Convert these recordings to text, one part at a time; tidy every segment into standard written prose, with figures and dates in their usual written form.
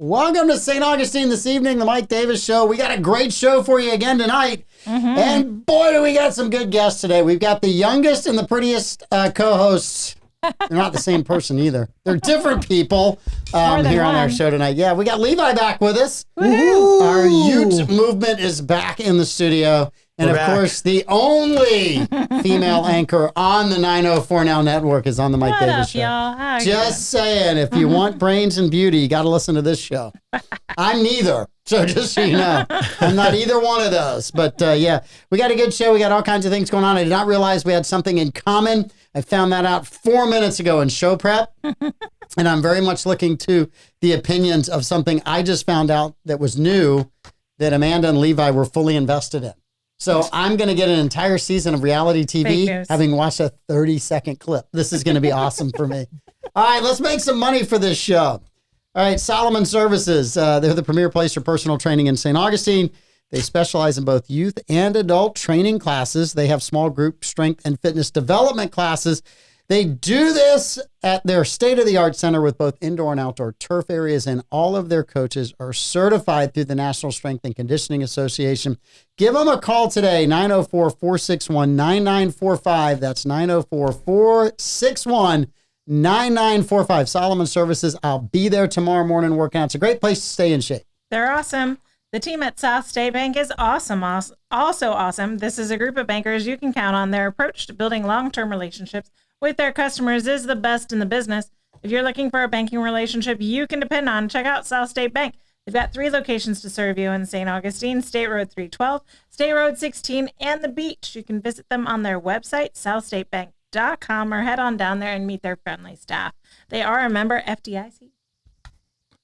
Welcome to St. Augustine this evening, the Mike Davis Show. We got a great show for you again tonight. And boy, do we got some good guests today. We've got the youngest and the prettiest co-hosts. They're not the same person either. They're different people here on our show tonight. Yeah, we got Levi back with us. Woo-hoo. Our Ute movement is back in the studio. And We're of back. course, the only female anchor on the 904 Now Network is on the Mike What Davis up, Show. y'all? How are Just saying, if you want brains and beauty, you got to listen to this show. I'm neither, so just so you know, I'm not either one of those. But yeah, we got a good show. We got all kinds of things going on. I did not realize we had something in common. I found that out 4 minutes ago in show prep. And I'm very much looking to the opinions of something I just found out that was new that Amanda and Levi were fully invested in. So I'm going to get an entire season of reality Fake TV news. having watched a 30-second clip. This is going to be awesome for me. All right, let's make some money for this show. All right, Solomon Services. They're the premier place for personal training in St. Augustine. They specialize in both youth and adult training classes. They have small group strength and fitness development classes. They do this at their state-of-the-art center with both indoor and outdoor turf areas, and all of their coaches are certified through the National Strength and Conditioning Association. Give them a call today, 904-461-9945. That's 904-461-9945. Solomon Services. I'll be there tomorrow morning working out. It's a great place to stay in shape. They're awesome. The team at South State Bank is awesome. Also awesome. This is a group of bankers you can count on. Their approach to building long-term relationships with their customers is the best in the business. If you're looking for a banking relationship you can depend on, check out South State Bank. They've got 3 locations to serve you in St. Augustine, State Road 312, State Road 16, and the beach. You can visit them on their website, southstatebank.com, or head on down there and meet their friendly staff. They are a member FDIC.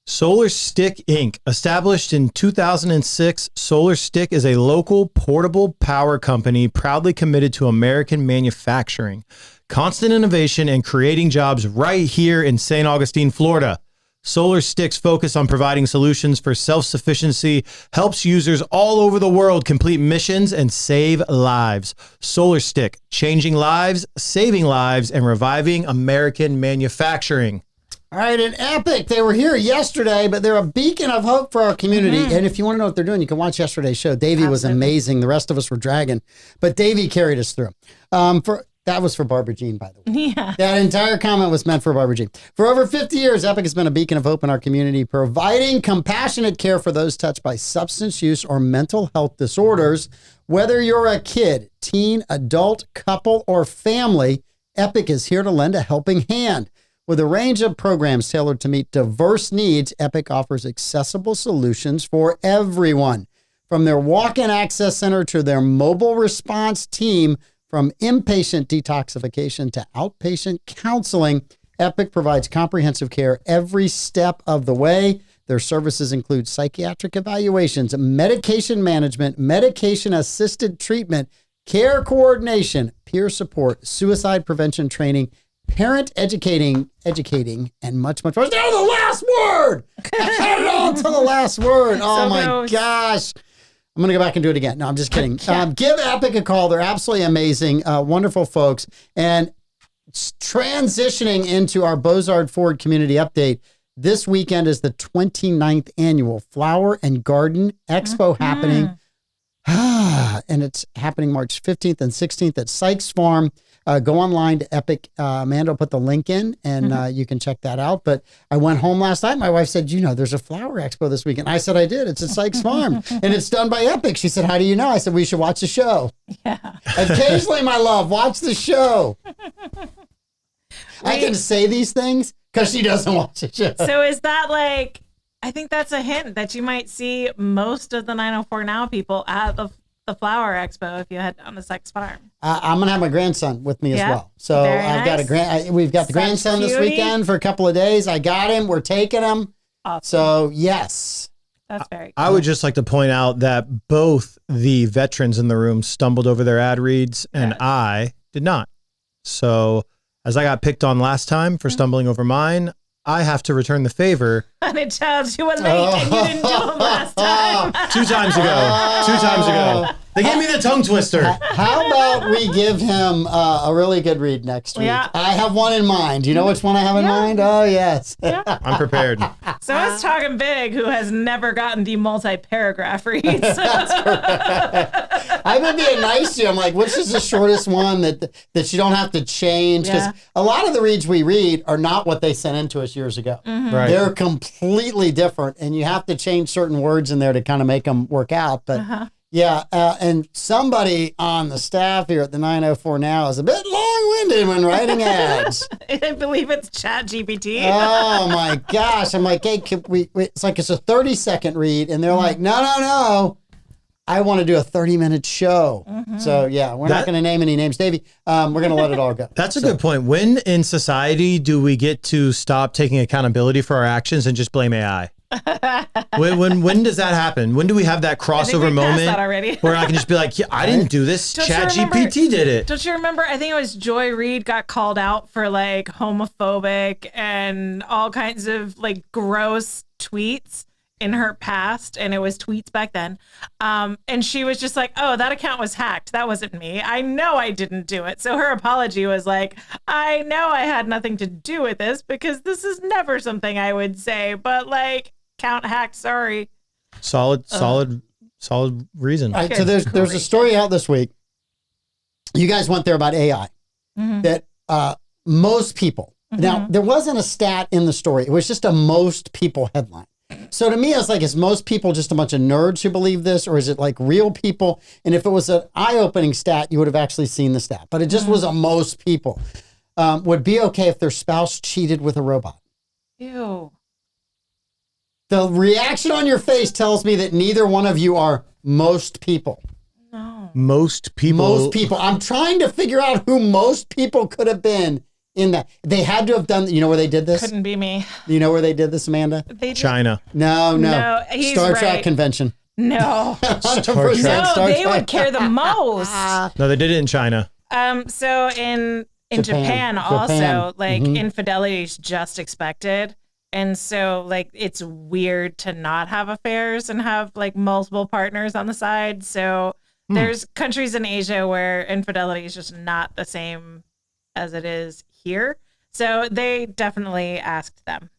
Solar Stick Inc. Established in 2006, Solar Stick is a local portable power company proudly committed to American manufacturing, constant innovation, and creating jobs right here in St. Augustine, Florida. Solar Stick's focus on providing solutions for self-sufficiency helps users all over the world complete missions and save lives. Solar Stick, changing lives, saving lives, and reviving American manufacturing. All right, and Epic, they were here yesterday, but they're a beacon of hope for our community. And if you want to know what they're doing, you can watch yesterday's show. Davey was amazing. The rest of us were dragging, but Davey carried us through. That was for Barbara Jean, by the way. Yeah. That entire comment was meant for Barbara Jean. For over 50 years, Epic has been a beacon of hope in our community, providing compassionate care for those touched by substance use or mental health disorders. Whether you're a kid, teen, adult, couple, or family, Epic is here to lend a helping hand. With a range of programs tailored to meet diverse needs, Epic offers accessible solutions for everyone. From their walk-in access center to their mobile response team, from inpatient detoxification to outpatient counseling, Epic provides comprehensive care every step of the way. Their services include psychiatric evaluations, medication management, medication-assisted treatment, care coordination, peer support, suicide prevention training, parent educating, and much, much more. Down to the last word. I had it all to the last word. Oh, So my gross. gosh. I'm going to go back and do it again. No, I'm just kidding. Give Epic a call. They're absolutely amazing, wonderful folks. And transitioning into our Bozard Ford Community Update, this weekend is the 29th annual Flower and Garden Expo happening. And it's happening March 15th and 16th at Sykes Farm. Go online to Epic. Amanda will put the link in, and you can check that out. But I went home last night. My wife said, there's a flower expo this weekend. I said, I did. It's at Sykes Farm, and it's done by Epic. She said, how do you know? I said, we should watch the show. Yeah. Occasionally, my love, watch the show. I can say these things because she doesn't watch the show. So is that like, I think that's a hint that you might see most of the 904 Now people at the Flower Expo if you head down to Sykes Farm. I'm going to have my grandson with me as Yeah. well. So Very I've got we've got the Such grandson this cutie. weekend for a couple of days. I got him. We're taking him. Awesome. So yes. That's very cool. I would just like to point out that both the veterans in the room stumbled over their ad reads and Yes. I did not. So as I got picked on last time for stumbling over mine, I have to return the favor. And it tells you were late and you didn't do them last time. 2 times ago. 2 times ago. They gave me the tongue twister. How about we give him a really good read next week? Yeah. I have one in mind. Do you know which one I have in mind? Oh, yes. I'm prepared. So I was talking big, who has never gotten the multi-paragraph reads. I've been being nice to you. I'm like, which is the shortest one that you don't have to change? Because a lot of the reads we read are not what they sent in to us years ago. Right. They're completely different, and you have to change certain words in there to kind of make them work out. But and somebody on the staff here at the 904 Now is a bit long-winded when writing ads. I believe it's ChatGPT. Oh my gosh! I'm like, hey, it's like it's a 30-second read, and they're like, no. I want to do a 30-minute show. So, yeah, we're not going to name any names. Davey, we're going to let it all go. That's a good point. When in society do we get to stop taking accountability for our actions and just blame AI? when does that happen? When do we have that crossover moment that already. where I can just be like, yeah, I didn't do this. ChatGPT did it. Don't you remember? I think it was Joy Reid got called out for like homophobic and all kinds of like gross tweets in her past, and it was tweets back then. And she was just like, oh, that account was hacked. That wasn't me. I know I didn't do it. So her apology was like, I know I had nothing to do with this because this is never something I would say, but like, account hacked, sorry. Solid reason. All right, so there's a story out this week. You guys went there about AI. That most people, now there wasn't a stat in the story. It was just a most people headline. So to me, I was like, is most people just a bunch of nerds who believe this, or is it like real people? And if it was an eye-opening stat, you would have actually seen the stat. But it just was a most people. Would be okay if their spouse cheated with a robot. Ew. The reaction on your face tells me that neither one of you are most people. No. Most people. Most people. I'm trying to figure out who most people could have been in that. They had to have done, you know where they did this? Couldn't be me. You know where they did this, Amanda? China. No. He's Star right. Trek convention. No. 100% Trek. No, Star they Trek. would care the most. No, they did it in China. So in Japan also, like infidelity is just expected. And so like it's weird to not have affairs and have like multiple partners on the side. So there's countries in Asia where infidelity is just not the same as it is here. So they definitely asked them.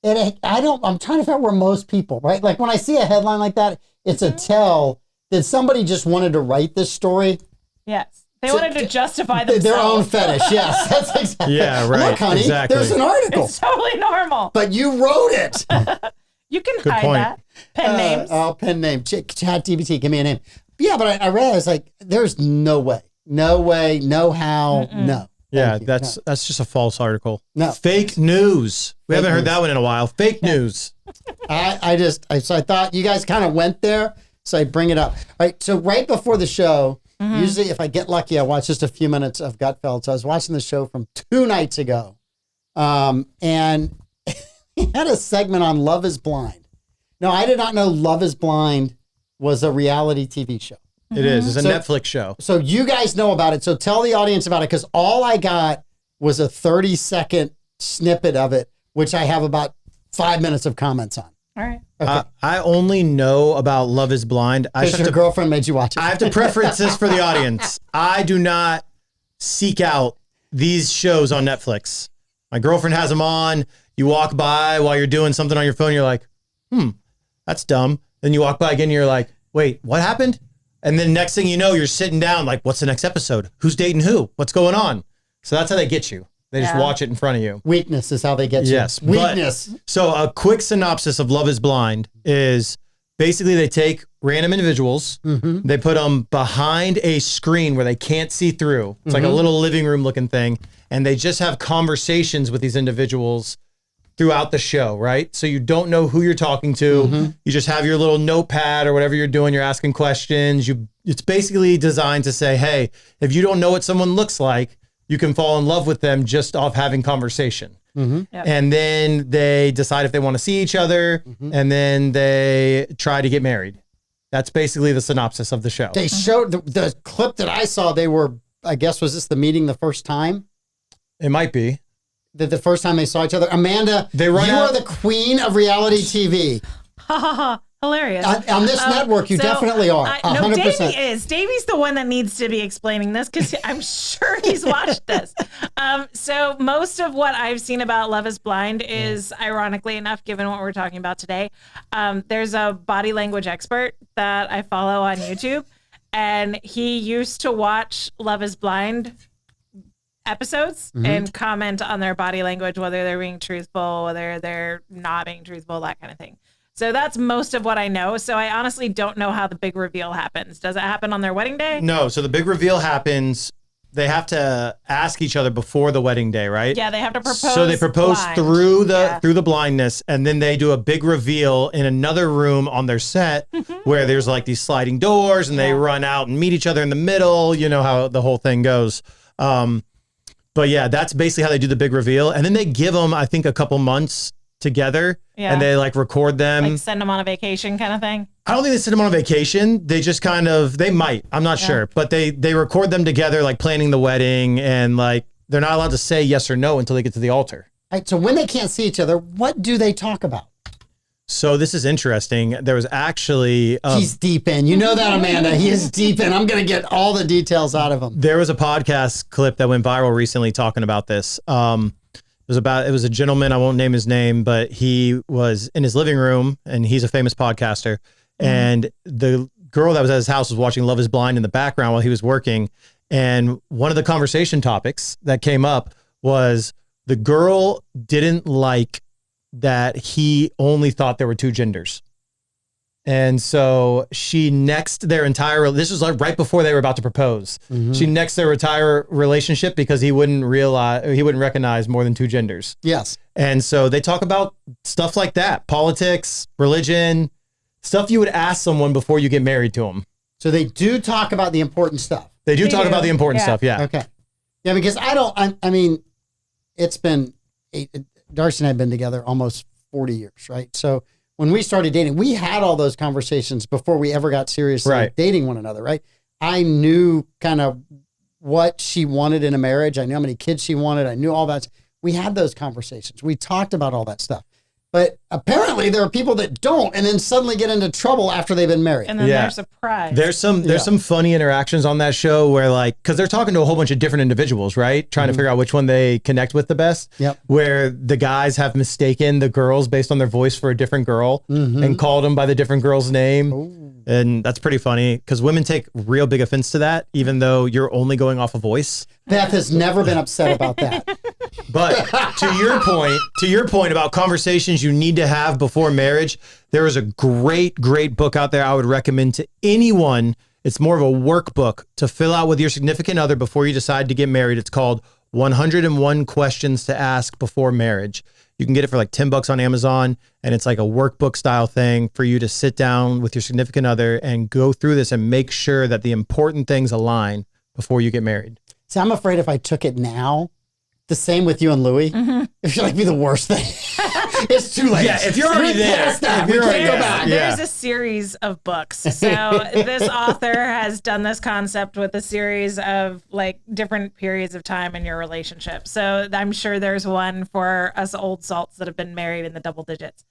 And I'm trying to figure out where most people, right? Like when I see a headline like that, it's a tell that somebody just wanted to write this story. Yes. They wanted to justify themselves. Their own fetish. Yes, that's exactly. Yeah, right. Look, honey, exactly. there's an article. It's totally normal. But you wrote it. You can Good hide point. that. Pen names. Oh, pen name. ChatGPT, give me a name. Yeah, but I realized like there's no way, no how, no. Yeah, Thank you. that's just a false article. No. Fake news. We haven't heard news. that one in a while. Fake news. So I thought you guys kind of went there, so I bring it up. All right, so right before the show, usually if I get lucky, I watch just a few minutes of Gutfeld. So I was watching the show from 2 nights ago, and he had a segment on Love is Blind. Now, I did not know Love is Blind was a reality TV show. It is. It's a So- Netflix show. So you guys know about it. So tell the audience about it, because all I got was a 30-second snippet of it, which I have about 5 minutes of comments on. All right. I only know about Love is Blind. I Because have your to girlfriend made you watch it. I have to preference this for the audience. I do not seek out these shows on Netflix. My girlfriend has them on. You walk by while you're doing something on your phone. You're like, that's dumb. Then you walk by again. And you're like, wait, what happened? And then next thing you know, you're sitting down like, what's the next episode? Who's dating who? What's going on? So that's how they get you. They just watch it in front of you. Weakness is how they get you. Yes. Weakness. So a quick synopsis of Love is Blind is basically they take random individuals, they put them behind a screen where they can't see through. It's like a little living room looking thing. And they just have conversations with these individuals throughout the show, right? So you don't know who you're talking to. You just have your little notepad or whatever you're doing. You're asking questions. It's basically designed to say, hey, if you don't know what someone looks like, you can fall in love with them just off having conversation. Yep. And then they decide if they want to see each other, and then they try to get married. That's basically the synopsis of the show. They showed the clip that I saw. They were, I guess, was this the meeting the first time? It might be. The first time they saw each other? Amanda, They run you out- are the queen of reality TV. Ha ha ha. hilarious. On this network, you definitely are. No, 100%. Davey is. Davey's the one that needs to be explaining this because I'm sure he's watched this. So most of what I've seen about Love is Blind is, ironically enough, given what we're talking about today, there's a body language expert that I follow on YouTube, and he used to watch Love is Blind episodes and comment on their body language, whether they're being truthful, whether they're not being truthful, that kind of thing. So that's most of what I know. So I honestly don't know how the big reveal happens. Does it happen on their wedding day? No. So the big reveal happens. They have to ask each other before the wedding day, right? Yeah, they have to propose. So they propose blind. through the blindness, and then they do a big reveal in another room on their set where there's like these sliding doors, and they run out and meet each other in the middle. You know how the whole thing goes. But yeah, that's basically how they do the big reveal, and then they give them, I think, a couple months together, and they like record them, like send them on a vacation kind of thing. I don't think they send them on a vacation. They just kind of, they might, I'm not sure, but they record them together, like planning the wedding, and like they're not allowed to say yes or no until they get to the altar. All right, so when they can't see each other, what do they talk about? So this is interesting. There was actually he's deep in. You know that, Amanda. He is deep in. I'm going to get all the details out of him. There was a podcast clip that went viral recently talking about this. It was a gentleman, I won't name his name, but he was in his living room, and he's a famous podcaster. And the girl that was at his house was watching Love is Blind in the background while he was working. And one of the conversation topics that came up was the girl didn't like that he only thought there were two genders. And so she nexted their entire, this was like right before they were about to propose. She nexted their entire relationship because he wouldn't recognize more than two genders. Yes. And so they talk about stuff like that, politics, religion, stuff you would ask someone before you get married to them. So they do talk about the important stuff. They do talk about the important stuff. Yeah. Okay. Yeah. Because I mean, it's been, Darcy and I have been together almost 40 years, right? So when we started dating, we had all those conversations before we ever got seriously dating one another, right? I knew kind of what she wanted in a marriage. I knew how many kids she wanted. I knew all that. We had those conversations. We talked about all that stuff. But apparently there are people that don't, and then suddenly get into trouble after they've been married. And then they're surprised. There's some funny interactions on that show where, like, because they're talking to a whole bunch of different individuals, right? Trying to figure out which one they connect with the best. Yep. Where the guys have mistaken the girls based on their voice for a different girl and called them by the different girl's name. Ooh. And that's pretty funny because women take real big offense to that, even though you're only going off a voice. Beth has never been upset about that. But to your point about conversations you need to have before marriage, there is a great book out there I would recommend to anyone. It's more of a workbook to fill out with your significant other before you decide to get married. It's called 101 Questions to Ask Before Marriage. You can get it for like $10 on Amazon, and it's like a workbook style thing for you to sit down with your significant other and go through this and make sure that the important things align before you get married. See, I'm afraid if I took it now, the same with you and Louie, it should like be the worst thing. It's too late. Yeah, if you're already there, we can't go back. There's a series of books. So this author has done this concept with a series of like different periods of time in your relationship. So I'm sure there's one for us old salts that have been married in the double digits.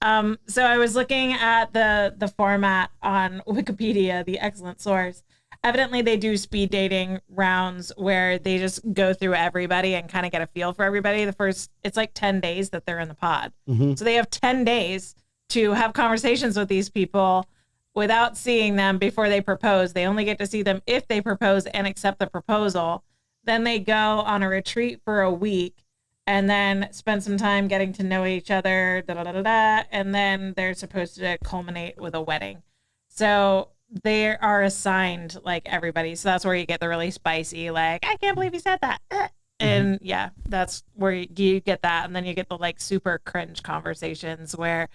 So I was looking at the format on Wikipedia, the excellent source. Evidently, they do speed dating rounds where they just go through everybody and kind of get a feel for everybody. It's like 10 days that they're in the pod. So they have 10 days to have conversations with these people without seeing them before they propose. They only get to see them if they propose and accept the proposal. Then they go on a retreat for a week and then spend some time getting to know each other, and then they're supposed to culminate with a wedding. So they are assigned like everybody. So that's where you get the really spicy, like, I can't believe you said that. And yeah, that's where you get that. And then you get the like super cringe conversations where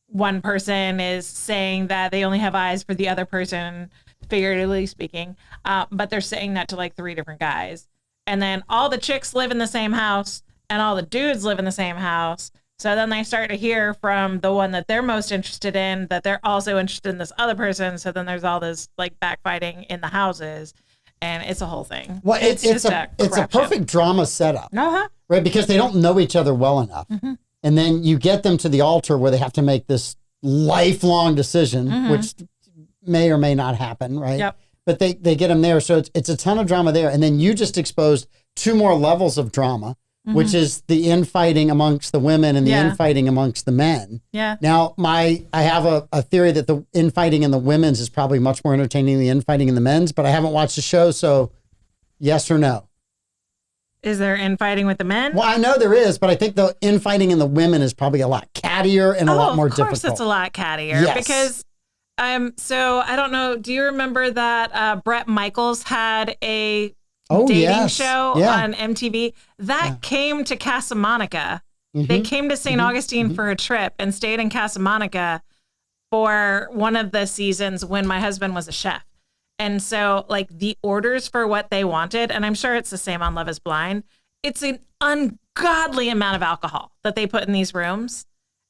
one person is saying that they only have eyes for the other person, figuratively speaking. But they're saying that to like 3 different guys. And then all the chicks live in the same house and all the dudes live in the same house. So then they start to hear from the one that they're most interested in that they're also interested in this other person. So then there's all this like backfighting in the houses, and it's a whole thing. Well, it's a perfect drama setup, right? Because they don't know each other well enough. And then you get them to the altar where they have to make this lifelong decision, which may or may not happen, right? Yep. But they get them there. So it's a ton of drama there. And then you just exposed 2 more levels of drama, which is the infighting amongst the women and the infighting amongst the men. Yeah. Now, I have a theory that the infighting in the women's is probably much more entertaining than the infighting in the men's, but I haven't watched the show, so yes or no? Is there infighting with the men? Well, I know there is, but I think the infighting in the women is probably a lot cattier and a lot more difficult. Of course it's a lot cattier Yes. because so I don't know, do you remember that Bret Michaels had a dating show on MTV that came to Casa Monica? They came to St. Augustine for a trip and stayed in Casa Monica for one of the seasons when my husband was a chef. And so, like, the orders for what they wanted, and I'm sure it's the same on Love is Blind, it's an ungodly amount of alcohol that they put in these rooms,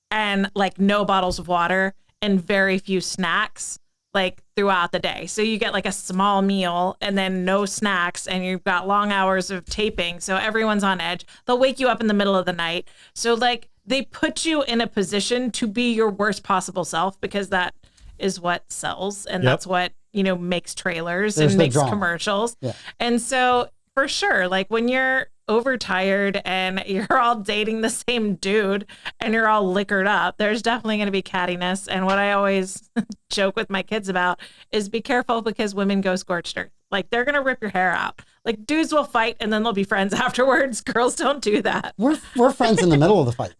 and, like, no bottles of water and very few snacks, like, throughout the day. So you get, like, a small meal and then no snacks, and you've got long hours of taping, so everyone's on edge. They'll wake you up in the middle of the night. So, like, they put you in a position to be your worst possible self because that is what sells, and that's what makes trailers and makes commercials. Yeah. And so for sure, like when you're overtired and you're all dating the same dude and you're all liquored up, there's definitely going to be cattiness. And what I always joke with my kids about is be careful because women go scorched earth. Like they're going to rip your hair out. Like dudes will fight and then they'll be friends afterwards. Girls don't do that. We're friends in the middle of the fight.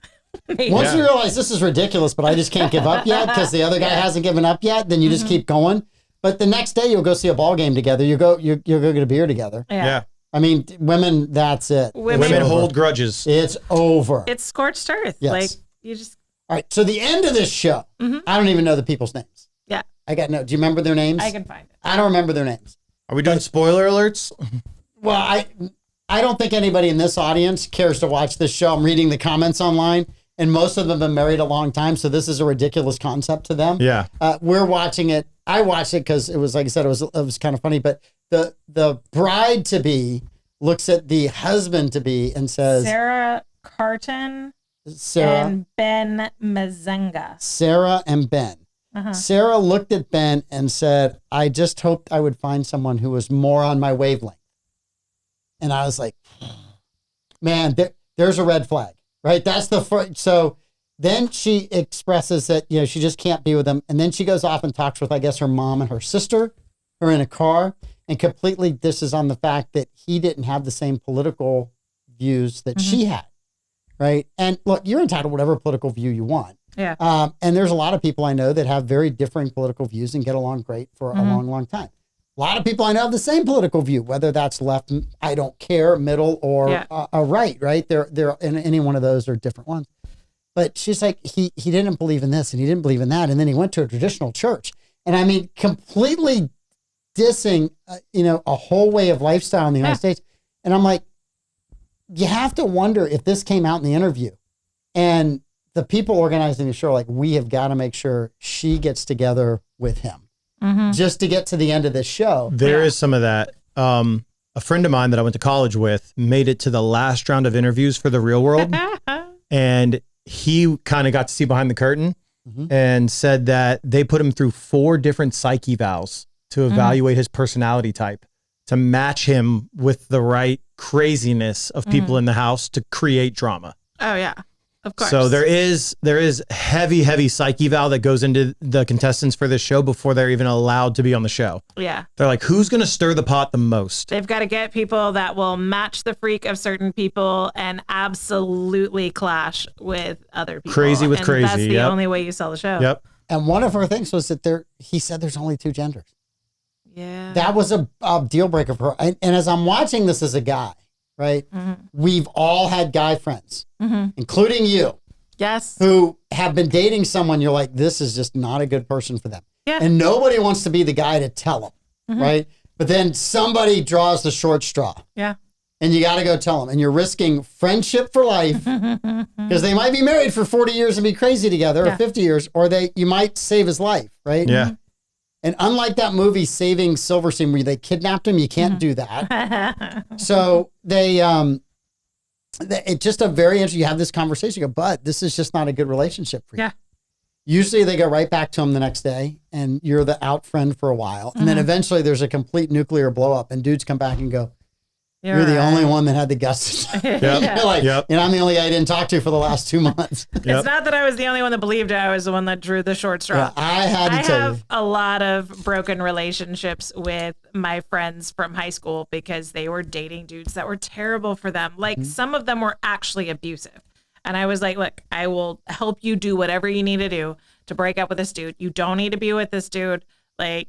Once you realize this is ridiculous, but I just can't give up yet because the other guy hasn't given up yet, then you just keep going. But the next day you'll go see a ball game together. You go get a beer together. Yeah. I mean, women, that's it. Women hold grudges. It's over. It's scorched earth. Yes. Like you just. All right. So the end of this show, I don't even know the people's names. Yeah. Do you remember their names? I can find it. I don't remember their names. Are we doing spoiler alerts? Well, I don't think anybody in this audience cares to watch this show. I'm reading the comments online. And most of them have been married a long time, so this is a ridiculous concept to them. Yeah. We're watching it. I watched it because it was, like I said, it was kind of funny. But the bride-to-be looks at the husband-to-be and says... Sarah Carton and Ben Mazenga. Sarah and Ben. Sarah looked at Ben and said, I just hoped I would find someone who was more on my wavelength. And I was like, man, there's a red flag. Right. That's the first. So then she expresses that, she just can't be with him. And then she goes off and talks with, I guess, her mom and her sister who are in a car and completely disses on the fact that he didn't have the same political views that she had. Right. And look, you're entitled to whatever political view you want. Yeah. And there's a lot of people I know that have very differing political views and get along great for a long, long time. A lot of people I know have the same political view, whether that's left, I don't care, middle, or right. They're in any one of those or different ones. But she's like, he didn't believe in this and he didn't believe in that. And then he went to a traditional church. And I mean, completely dissing, a whole way of lifestyle in the United States. And I'm like, you have to wonder if this came out in the interview and the people organizing the show are like, we have got to make sure she gets together with him. Just to get to the end of this show. There is some of that. A friend of mine that I went to college with made it to the last round of interviews for The Real World. And he kind of got to see behind the curtain and said that they put him through 4 different psych evals to evaluate his personality type, to match him with the right craziness of people in the house to create drama. Oh, yeah. Of course. So there is heavy psych eval that goes into the contestants for this show before they're even allowed to be on the show. Yeah. They're like, who's going to stir the pot the most? They've got to get people that will match the freak of certain people and absolutely clash with other people. Crazy with and crazy. That's the only way you sell the show. Yep. And one of her things was that he said there's only 2 genders. Yeah. That was a deal breaker for her. And as I'm watching this as a guy, right? We've all had guy friends, including you. Yes. Who have been dating someone you're like, this is just not a good person for them. Yeah. And nobody wants to be the guy to tell them, right? But then somebody draws the short straw. Yeah. And you got to go tell them. And you're risking friendship for life because they might be married for 40 years and be crazy together or 50 years, or you might save his life, right? Yeah. And unlike that movie, Saving Silverstein, where they kidnapped him, you can't do that. So it's just a very interesting, you have this conversation, you go, but this is just not a good relationship for you. Yeah. Usually they go right back to him the next day and you're the out friend for a while. And then eventually there's a complete nuclear blow up and dudes come back and go, you're the only one that had the guts. Yep. You're like, Yep. And I'm the only guy I didn't talk to for the last 2 months. It's not that I was the only one that believed it. I was the one that drew the short straw. Yeah, I had to tell you. I have a lot of broken relationships with my friends from high school because they were dating dudes that were terrible for them. Like some of them were actually abusive. And I was like, look, I will help you do whatever you need to do to break up with this dude. You don't need to be with this dude. Like,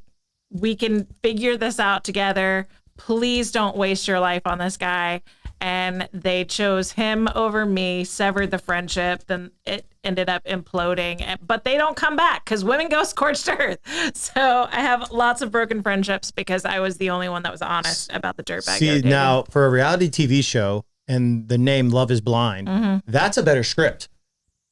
we can figure this out together. Please don't waste your life on this guy. And they chose him over me, severed the friendship. Then it ended up imploding. But they don't come back because women go scorched earth. So I have lots of broken friendships because I was the only one that was honest about the dirtbag. See, now for a reality TV show and the name Love is Blind, that's a better script.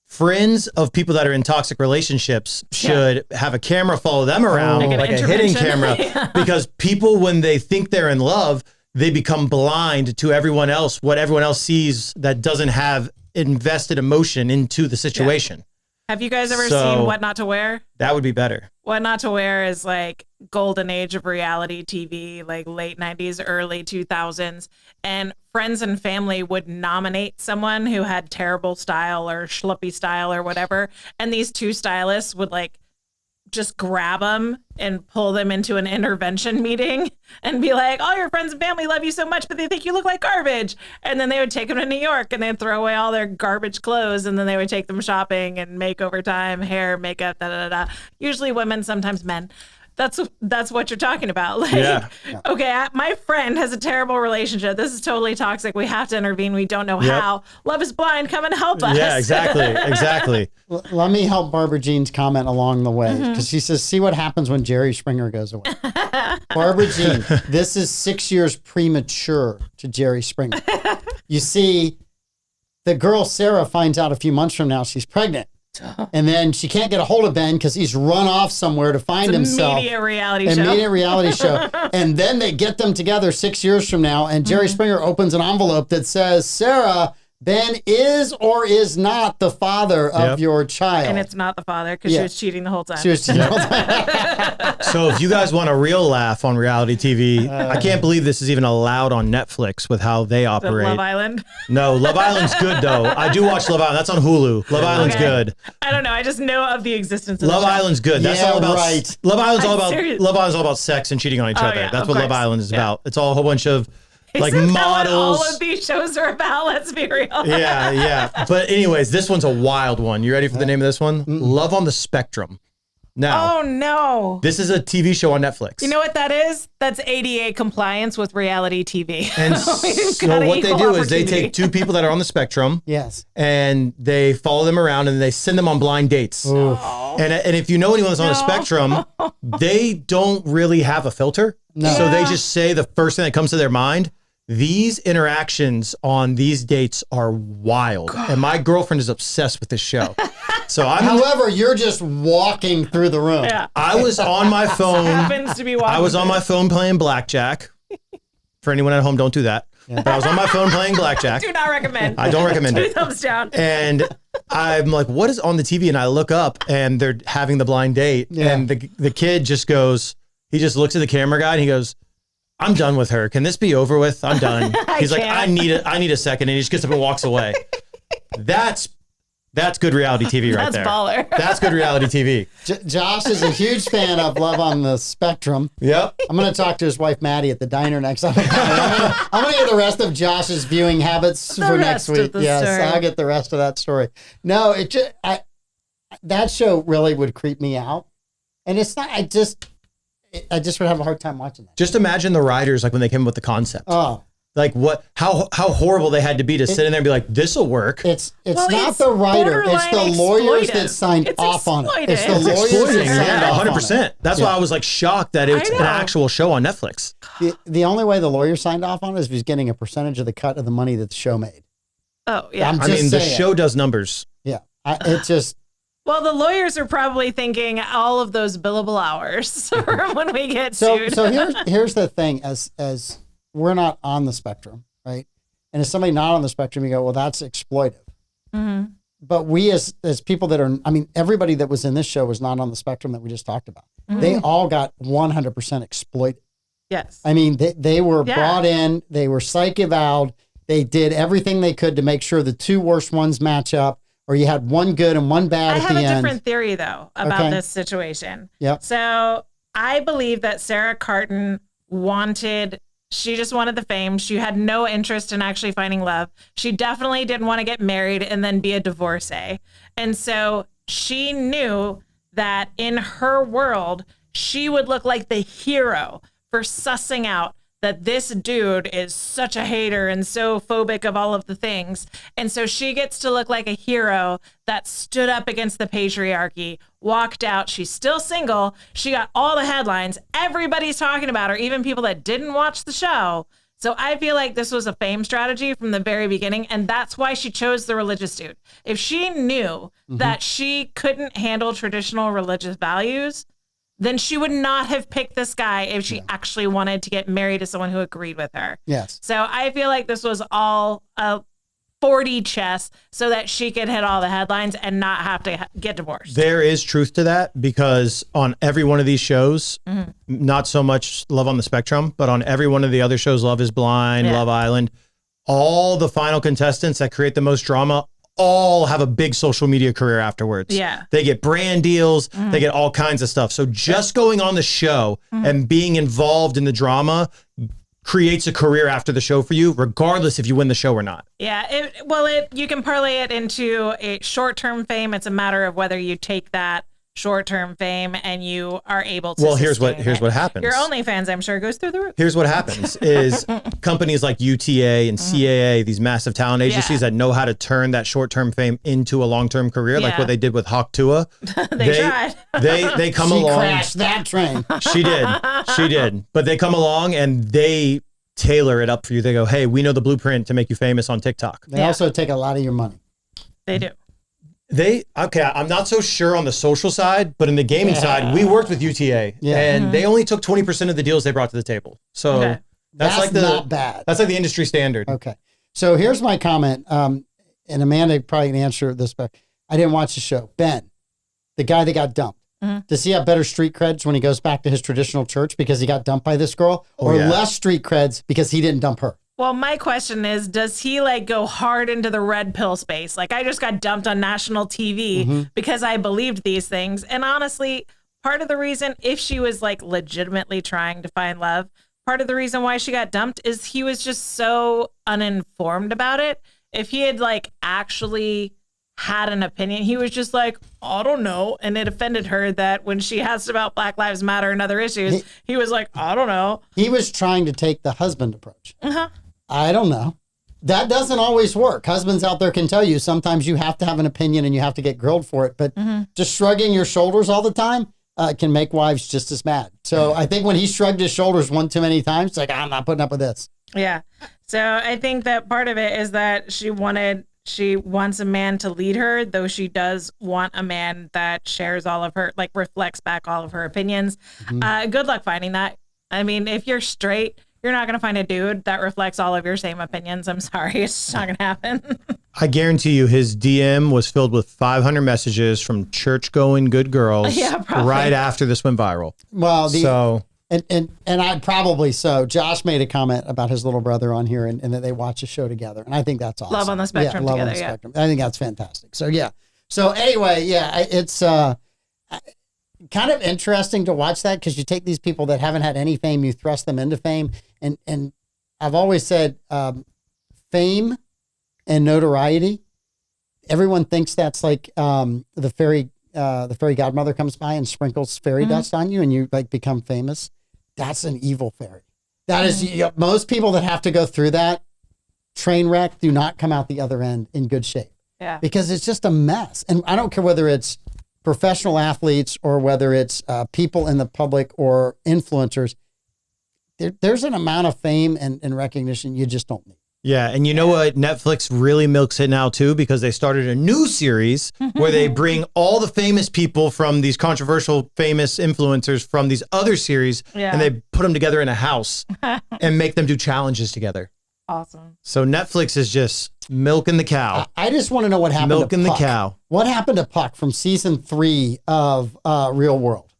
Friends of people that are in toxic relationships should have a camera follow them around, like a hidden camera, because people, when they think they're in love, they become blind to everyone else, what everyone else sees that doesn't have invested emotion into the situation. Yeah. Have you guys ever seen What Not to Wear? That would be better. What Not to Wear is like golden age of reality TV, like late 90s, early 2000s. And friends and family would nominate someone who had terrible style or schluppy style or whatever. And these two stylists would like just grab them and pull them into an intervention meeting and be like, all your friends and family love you so much, but they think you look like garbage. And then they would take them to New York and they'd throw away all their garbage clothes. And then they would take them shopping and makeover time, hair, makeup, Usually women, sometimes men. That's what you're talking about. Like, okay, my friend has a terrible relationship. This is totally toxic. We have to intervene. We don't know how. Love is blind. Come and help us. Yeah, exactly. Let me help Barbara Jean's comment along the way because she says, see what happens when Jerry Springer goes away. Barbara Jean, this is 6 years premature to Jerry Springer. You see, the girl Sarah finds out a few months from now she's pregnant. And then she can't get a hold of Ben because he's run off somewhere to find himself. Immediate reality show. And then they get them together 6 years from now. And Jerry Springer opens an envelope that says, Sarah, Ben is or is not the father of your child. And it's not the father because she was cheating the whole time. She was cheating the whole time. So if you guys want a real laugh on reality TV, I can't believe this is even allowed on Netflix with how they operate. Love Island? No, Love Island's good though. I do watch Love Island. That's on Hulu. Love Island's good. I don't know. I just know of the existence of Love Island's good. That's all about Love Island's all about sex and cheating on each other. That's what Love Island is about. It's all a whole bunch of like Isn't models. That what all of these shows are about? Let's be real. Yeah. But anyways, this one's a wild one. You ready for the name of this one? Love on the Spectrum. Now, oh no, this is a TV show on Netflix. You know what that is? That's ADA compliance with reality TV. And so what they do is they take two people that are on the spectrum, and they follow them around and they send them on blind dates. And if you know anyone that's on a spectrum, they don't really have a filter. So they just say the first thing that comes to their mind. These interactions on these dates are wild. And my girlfriend is obsessed with this show. So however, you're just walking through the room. Yeah. I was on my phone. Happens to be walking. I was on my phone playing blackjack. For anyone at home, don't do that. But I was on my phone playing blackjack. Do not recommend. I don't recommend it. 2 thumbs down. And I'm like, what is on the TV? And I look up and they're having the blind date. And the kid just goes, he just looks at the camera guy and he goes, I'm done with her. Can this be over with? I'm done. He's like, I need a second. And he just gets up and walks away. That's good reality TV right there. That's baller. That's good reality TV. Josh is a huge fan of Love on the Spectrum. Yep. I'm going to talk to his wife, Maddie, at the diner next time. I'm going to get the rest of Josh's viewing habits for next week. Yes, story. I'll get the rest of that story. No, that show really would creep me out. And it's not, I just would have a hard time watching that. Just imagine the writers, like when they came up with the concept. Oh. Like how horrible they had to be to sit in there and be like, this'll work. It's not the writer, it's the lawyers that signed off on it. It's the lawyers that signed off 100%. That's why I was like shocked that it's an actual show on Netflix. The only way the lawyer signed off on it is if he's getting a percentage of the cut of the money that the show made. Oh, yeah. The show does numbers. Yeah. It just... Well, the lawyers are probably thinking all of those billable hours for when we get sued. So here's the thing, as we're not on the spectrum, right? And as somebody not on the spectrum, you go, well, that's exploitive. but we as people that are, I mean, everybody that was in this show was not on the spectrum that we just talked about. They all got 100% exploited. Yes. I mean, they were brought in, they were psych evaled, they did everything they could to make sure the two worst ones match up, or you had one good and one bad at the end. I have a different theory, though, about this situation. Yep. So I believe that Sarah Carton she just wanted the fame. She had no interest in actually finding love. She definitely didn't want to get married and then be a divorcee. And so she knew that in her world, she would look like the hero for sussing out that this dude is such a hater and so phobic of all of the things. And so she gets to look like a hero that stood up against the patriarchy, walked out. She's still single. She got all the headlines. Everybody's talking about her, even people that didn't watch the show. So I feel like this was a fame strategy from the very beginning, and that's why she chose the religious dude. If she knew that she couldn't handle traditional religious values, then she would not have picked this guy if she actually wanted to get married to someone who agreed with her. Yes. So I feel like this was all a 4D chess so that she could hit all the headlines and not have to get divorced. There is truth to that, because on every one of these shows, not so much Love on the Spectrum, but on every one of the other shows, Love is Blind, Love Island, all the final contestants that create the most drama all have a big social media career afterwards. Yeah. They get brand deals, they get all kinds of stuff. So just going on the show and being involved in the drama creates a career after the show for you, regardless if you win the show or not. Yeah. You can parlay it into a short-term fame. It's a matter of whether you take that short-term fame and you are able to. Well, here's what happens. Your OnlyFans, I'm sure, goes through the roof. Here's what happens is companies like UTA and CAA, these massive talent agencies that know how to turn that short-term fame into a long-term career, like what they did with Hawk Tua. They tried. They come She along. crashed that train. She did. But they come along and they tailor it up for you. They go, hey, we know the blueprint to make you famous on TikTok. They also take a lot of your money. They do. I'm not so sure on the social side, but in the gaming side, we worked with UTA and they only took 20% of the deals they brought to the table. So that's like not bad. That's like the industry standard. Okay. So here's my comment. And Amanda probably can answer this, but I didn't watch the show. Ben, the guy that got dumped, does he have better street creds when he goes back to his traditional church because he got dumped by this girl, or less street creds because he didn't dump her? Well, my question is, does he go hard into the red pill space? Like, I just got dumped on national TV because I believed these things. And honestly, part of the reason, if she was legitimately trying to find love, part of the reason why she got dumped is he was just so uninformed about it. If he had actually had an opinion, he was just I don't know. And it offended her that when she asked about Black Lives Matter and other issues, he was like, I don't know. He was trying to take the husband approach. I don't know. That doesn't always work. Husbands out there can tell you sometimes you have to have an opinion and you have to get grilled for it. But just shrugging your shoulders all the time can make wives just as mad. So I think when he shrugged his shoulders one too many times, it's I'm not putting up with this. Yeah. So I think that part of it is that she wants a man to lead her, though she does want a man that shares all of her, reflects back all of her opinions. Good luck finding that. I mean, if you're straight, you're not going to find a dude that reflects all of your same opinions. I'm sorry. It's just not going to happen. I guarantee you his DM was filled with 500 messages from church-going good girls right after this went viral. Well, and I probably so. Josh made a comment about his little brother on here and that they watch a show together. And I think that's awesome. Love on the Spectrum Love together, on the Spectrum. I think that's fantastic. So, yeah. So, anyway, it's kind of interesting to watch that because you take these people that haven't had any fame, you thrust them into fame. And I've always said fame and notoriety, everyone thinks that's the fairy godmother comes by and sprinkles fairy dust on you and you become famous. That's an evil fairy. That is, most people that have to go through that train wreck do not come out the other end in good shape. Yeah. Because it's just a mess. And I don't care whether it's professional athletes or whether it's people in the public or influencers. There's an amount of fame and recognition you just don't need. Yeah, and you know what? Netflix really milks it now too because they started a new series where they bring all the famous people from these controversial famous influencers from these other series and they put them together in a house and make them do challenges together. Awesome. So Netflix is just milking the cow. I just want to know what happened Milking to the Puck. cow. What happened to Puck from season 3 of Real World?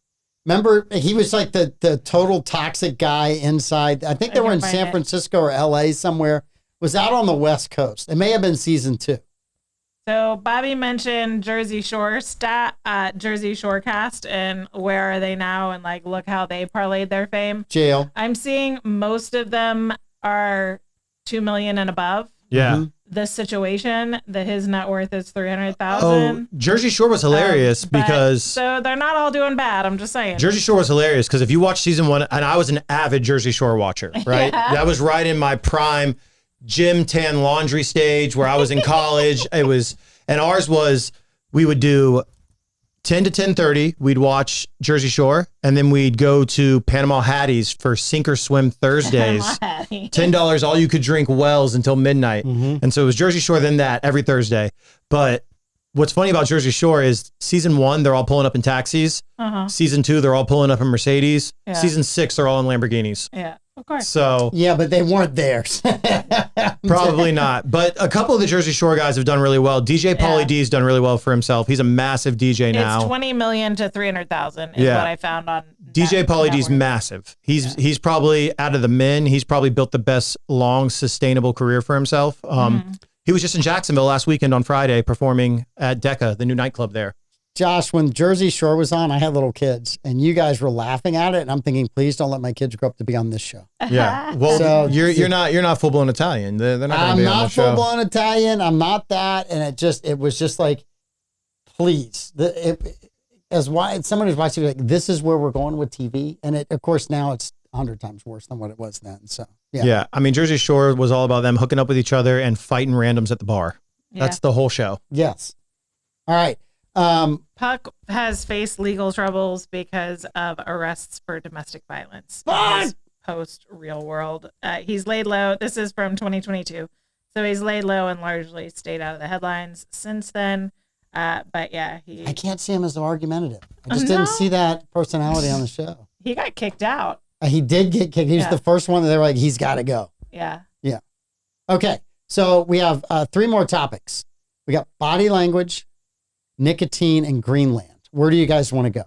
Remember, he was like the total toxic guy inside. I think they were in San Francisco or LA somewhere. Was out on the West Coast. It may have been season 2. So Bobby mentioned Jersey Shore Jersey Shore cast, and where are they now? And like, look how they parlayed their fame. Jail. I'm seeing most of them are 2 million and above. Yeah. Mm-hmm. The situation that his net worth is 300,000. Oh, Jersey Shore was hilarious because so they're not all doing bad. I'm just saying. Jersey Shore was hilarious because if you watch season 1, and I was an avid Jersey Shore watcher, right? Yeah. That was right in my prime gym tan laundry stage where I was in college. And ours was, we would do 10 to 10:30. We'd watch Jersey Shore, and then we'd go to Panama Hattie's for Sink or Swim Thursdays. $10 all you could drink wells until midnight. Mm-hmm. And so it was Jersey Shore, then that every Thursday. But what's funny about Jersey Shore is season 1, they're all pulling up in taxis. Season 2, they're all pulling up in Mercedes. Yeah. Season 6, they're all in Lamborghinis. Yeah, of course. So Yeah, but they weren't theirs. probably not. But a couple of the Jersey Shore guys have done really well. DJ Pauly D's done really well for himself. He's a massive DJ now. It's 20 million to 300,000 is what I found on DJ Pauly D's network. massive. He's probably, out of the men, he's probably built the best long sustainable career for himself. He was just in Jacksonville last weekend on Friday performing at Decca, the new nightclub there. Josh, when Jersey Shore was on, I had little kids, and you guys were laughing at it, and I'm thinking, please don't let my kids grow up to be on this show. Yeah. Well, So- you're not full blown Italian. They're not going to I'm be on the not show. full-blown Italian. I'm not that, and it was just like, please. As someone who's watching, like, this is where we're going with TV, and of course now it's 100 times worse than what it was then. So Yeah. I mean, Jersey Shore was all about them hooking up with each other and fighting randoms at the bar. Yeah. That's the whole show. Yes. All right. Puck has faced legal troubles because of arrests for domestic violence. Fuck! Post Real World. He's laid low. This is from 2022. So he's laid low and largely stayed out of the headlines since then. But yeah, I can't see him as argumentative. I just didn't see that personality on the show. he got kicked out. He did get kicked. He was the first one that they were like, he's got to go. Yeah. Yeah. Okay. So we have 3 more topics. We got body language, nicotine, and Greenland. Where do you guys want to go?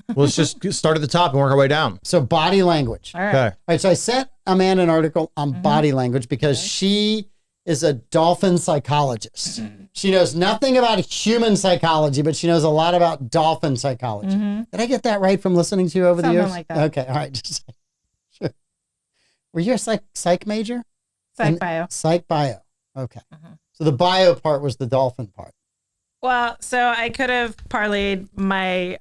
Well, let's just start at the top and work our way down. So body language. All right. Okay. All right. So I sent Amanda an article on body language because she is a dolphin psychologist. She knows nothing about human psychology, but she knows a lot about dolphin psychology. Did I get that right from listening to you over the Something years? like that. Okay. All right. Just, sure. Were you a psych major? Psych bio. Psych bio. Okay. So the bio part was the dolphin part. Well, so I could have parlayed my,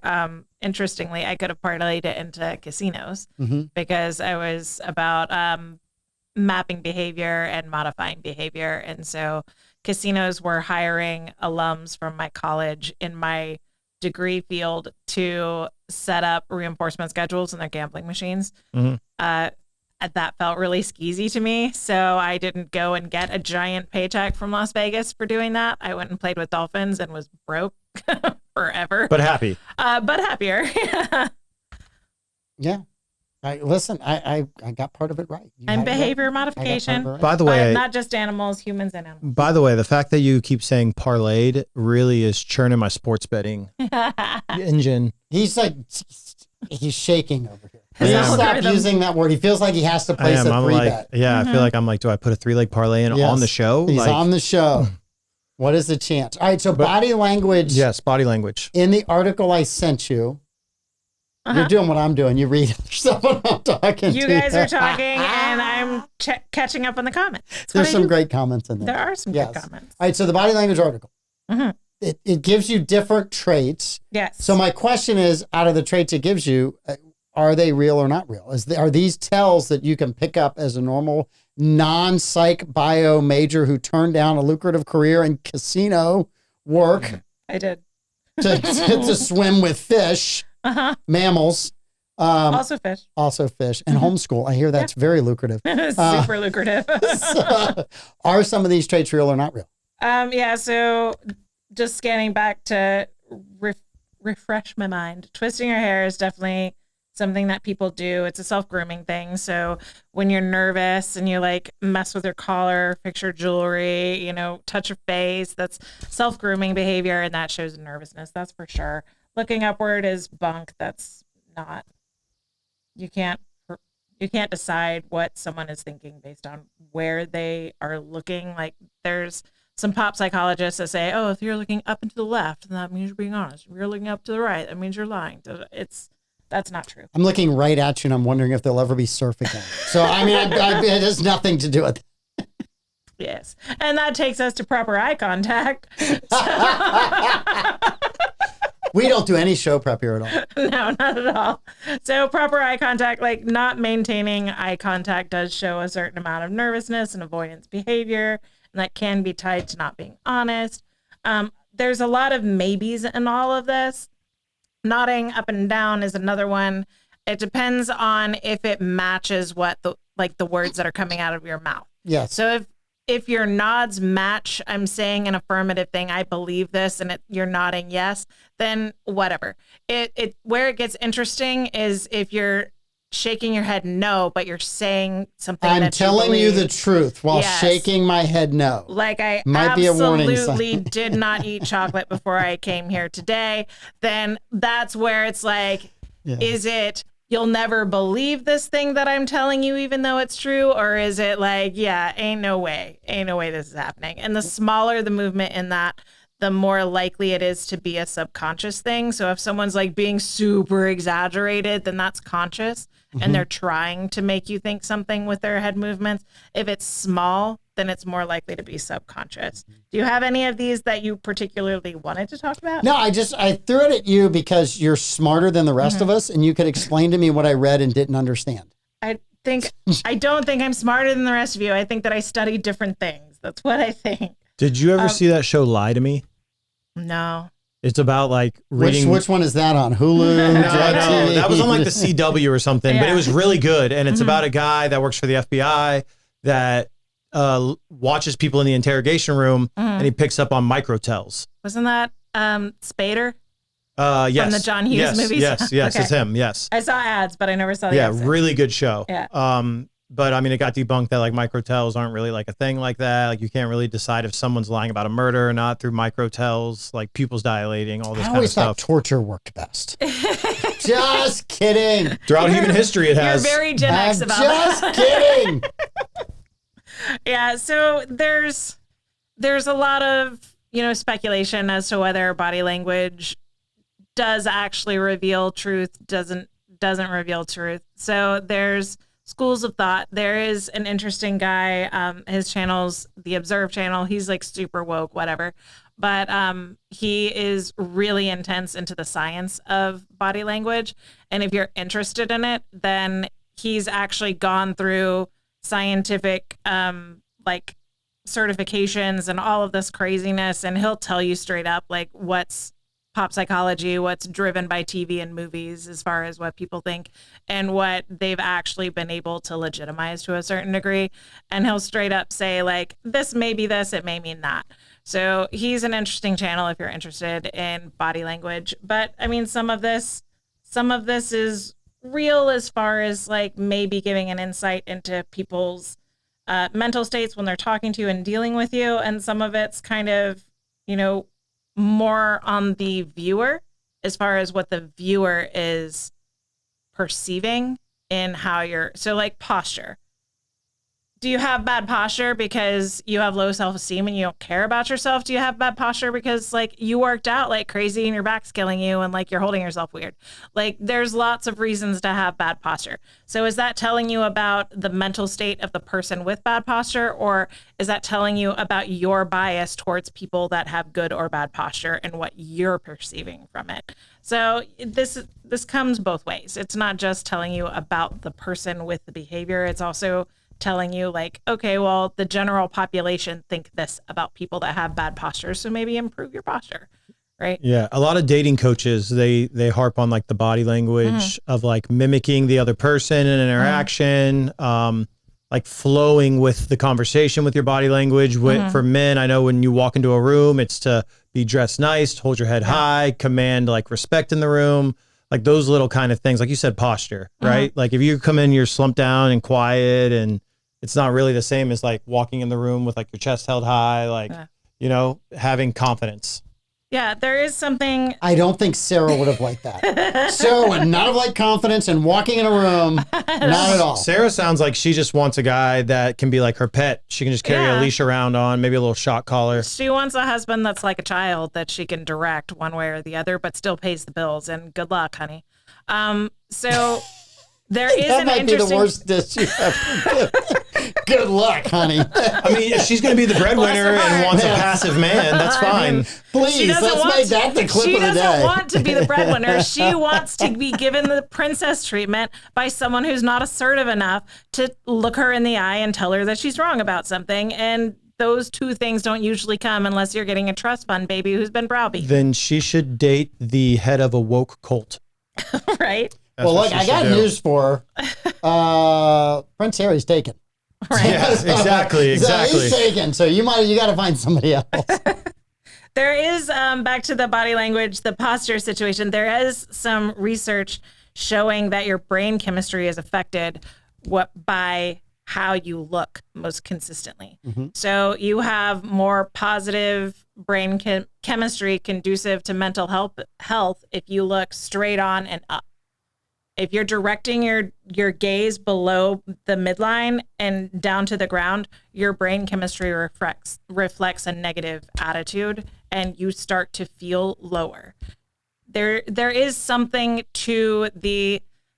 interestingly, I could have parlayed it into casinos because I was about mapping behavior and modifying behavior. And so casinos were hiring alums from my college in my degree field to set up reinforcement schedules in their gambling machines. That felt really skeezy to me. So I didn't go and get a giant paycheck from Las Vegas for doing that. I went and played with dolphins and was broke forever. But happy. But happier. Yeah. I got part of it right. And behavior modification. By the But way, not just animals, humans and animals. By the way, the fact that you keep saying parlayed really is churning my sports betting engine. He's like, he's shaking over here. His Please stop algorithm. using that word. He feels like he has to I place am. a I'm 3 like, bet. yeah, I feel like I'm like, do I put a 3-leg parlay in Yes. on the show? He's Like, on the show. What is the chance? All right. So body language. yes, body language. In the article I sent you, you're doing what I'm doing. You read yourself when I'm talking. You to guys are talking and I'm catching up on the comments. That's what There's I some do. great comments in there. There are some Yes. good comments. All right. So the body language article, it gives you different traits. Yes. So my question is, out of the traits it gives you, are they real or not real? Are these tells that you can pick up as a normal non-psych bio major who turned down a lucrative career in casino work I did. to swim with fish, mammals, Also fish. also fish, and homeschool? I hear that's very lucrative. Super lucrative. So, are some of these traits real or not real? Yeah, so just scanning back to refresh my mind. Twisting your hair is definitely something that people do. It's a self-grooming thing. So when you're nervous and you like mess with your collar, fix your jewelry, you know, touch your face, that's self-grooming behavior, and that shows nervousness. That's for sure. Looking upward is bunk. That's not, you can't decide what someone is thinking based on where they are looking. Like there's some pop psychologists that say, oh, if you're looking up and to the left, then that means you're being honest. If you're looking up to the right, that means you're lying. That's not true. I'm looking right at you and I'm wondering if there'll ever be surf again. So, I mean, it has nothing to do with it. Yes. And that takes us to proper eye contact. We don't do any show prep here at all. No, not at all. So proper eye contact, like not maintaining eye contact does show a certain amount of nervousness and avoidance behavior, and that can be tied to not being honest. There's a lot of maybes in all of this. Nodding up and down is another one. It depends on if it matches what the words that are coming out of your mouth. Yes. So if your nods match, I'm saying an affirmative thing, I believe this, and you're nodding yes, then whatever. Where it gets interesting is if you're shaking your head no, but you're saying something I'm telling you the truth while shaking my head no. Like I might be a warning absolutely sign. did not eat chocolate before I came here today. Then that's where it's like, is it you'll never believe this thing that I'm telling you, even though it's true? Or is it like, yeah, ain't no way this is happening. And the smaller the movement in that, the more likely it is to be a subconscious thing. So if someone's like being super exaggerated, then that's conscious and they're trying to make you think something with their head movements. If it's small, then it's more likely to be subconscious. Do you have any of these that you particularly wanted to talk about? No, I threw it at you because you're smarter than the rest of us and you could explain to me what I read and didn't understand. I don't think I'm smarter than the rest of you. I think that I study different things. That's what I think. Did you ever see that show Lie to Me? No. It's about like reading. Which one is that on? Hulu? No, that was on like the CW or something, but it was really good. And it's about a guy that works for the FBI that watches people in the interrogation room and he picks up on microtells. Wasn't that Spader? Yes. From the John Hughes movies? Yes, Okay. It's him, yes. I saw ads, but I never saw the episode. Really good show. Yeah. But I mean, it got debunked that like microtells aren't really like a thing like that. Like you can't really decide if someone's lying about a murder or not through microtells, like pupils dilating, all this kind of always stuff. thought torture worked best. Just kidding. Throughout human history, it has. You're very Gen X about that. Just kidding. Yeah. So there's a lot of, speculation as to whether body language does actually reveal truth, doesn't reveal truth. So there's schools of thought. There is an interesting guy, his channel's the Observe channel. He's like super woke, whatever. But he is really intense into the science of body language. And if you're interested in it, then he's actually gone through scientific like certifications and all of this craziness. And he'll tell you straight up like what's pop psychology, what's driven by TV and movies as far as what people think and what they've actually been able to legitimize to a certain degree. And he'll straight up say like, this may be this, it may mean that. So he's an interesting channel if you're interested in body language. But I mean, some of this is real as far as like maybe giving an insight into people's mental states when they're talking to you and dealing with you. And some of it's kind of, more on the viewer as far as what the viewer is perceiving in how so like posture. Do you have bad posture because you have low self-esteem and you don't care about yourself? Do you have bad posture because like you worked out like crazy and your back's killing you and like you're holding yourself weird? Like there's lots of reasons to have bad posture. So is that telling you about the mental state of the person with bad posture, or is that telling you about your bias towards people that have good or bad posture and what you're perceiving from it? So this comes both ways. It's not just telling you about the person with the behavior. It's also telling you like, okay, well, the general population think this about people that have bad posture, so maybe improve your posture, right? Yeah, a lot of dating coaches, they harp on like the body language of like mimicking the other person in an interaction, like flowing with the conversation with your body language. For men, I know when you walk into a room, it's to be dressed nice, hold your head high, command like respect in the room. like those little kind of things, like you said, posture, right? Like if you come in, you're slumped down and quiet, and it's not really the same as like walking in the room with like your chest held high, like, you know, having confidence. Yeah, there is something. I don't think Sarah would have liked that. Sarah would not have liked confidence and walking in a room. Not at all. Sarah sounds like she just wants a guy that can be like her pet. She can just carry a leash around on, maybe a little shock collar. She wants a husband that's like a child that she can direct one way or the other, but still pays the bills. And good luck, honey. So there is that an might interesting. be the worst dish you ever did. Good luck, honey. I mean, if she's going to be the breadwinner and wants a passive man, that's fine. Please, let's make that the clip of the day. She doesn't want to be the breadwinner. She wants to be given the princess treatment by someone who's not assertive enough to look her in the eye and tell her that she's wrong about something. And those two things don't usually come unless you're getting a trust fund baby who's been browbeaten. Then she should date the head of a woke cult. Right? Well, look, I got news for her. Prince Harry's taken. Right. Yeah, exactly. So he's taken. So you got to find somebody else. There is, back to the body language, the posture situation, there is some research showing that your brain chemistry is affected by how you look most consistently. So you have more positive brain chemistry conducive to mental health if you look straight on and up. If you're directing your gaze below the midline and down to the ground, your brain chemistry reflects a negative attitude, and you start to feel lower. There is something to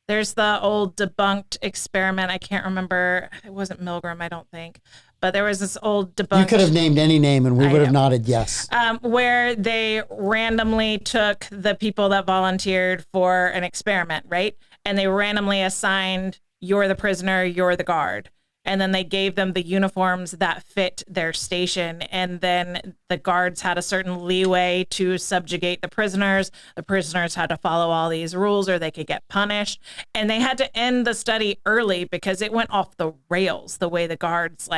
there's the old debunked experiment. I can't remember. It wasn't Milgram, I don't think. But there was this old debunked. You could have named any name and we would have nodded yes. Where they randomly took the people that volunteered for an experiment, right? And they randomly assigned, you're the prisoner, you're the guard. And then they gave them the uniforms that fit their station. And then the guards had a certain leeway to subjugate the prisoners. The prisoners had to follow all these rules or they could get punished. And they had to end the study early because it went off the rails, the way the guards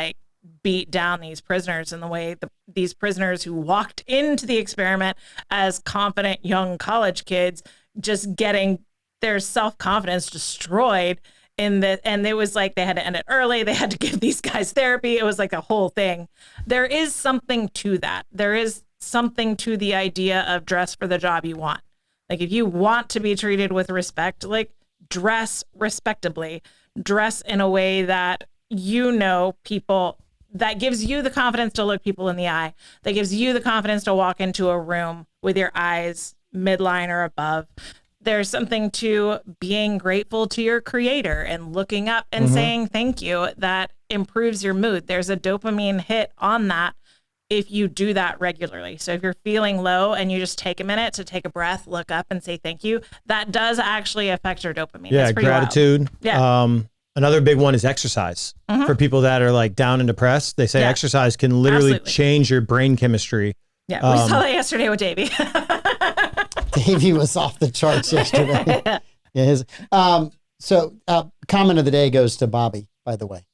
beat down these prisoners, and the way these prisoners who walked into the experiment as confident young college kids just getting their self-confidence destroyed and it was like they had to end it early. They had to give these guys therapy. It was like a whole thing. There is something to that. There is something to the idea of dress for the job you want. Like if you want to be treated with respect, like dress respectably, dress in a way that people, that gives you the confidence to look people in the eye, that gives you the confidence to walk into a room with your eyes midline or above. There's something to being grateful to your creator and looking up and saying thank you that improves your mood. There's a dopamine hit on that if you do that regularly. So if you're feeling low and you just take a minute to take a breath, look up and say thank you, that does actually affect your dopamine. Yeah, gratitude. Wild. Yeah. Another big one is exercise. For people that are like down and depressed, they say exercise can literally change your brain chemistry. Yeah, we saw that yesterday with Davey. Davey was off the charts yesterday. Comment of the day goes to Bobby, by the way.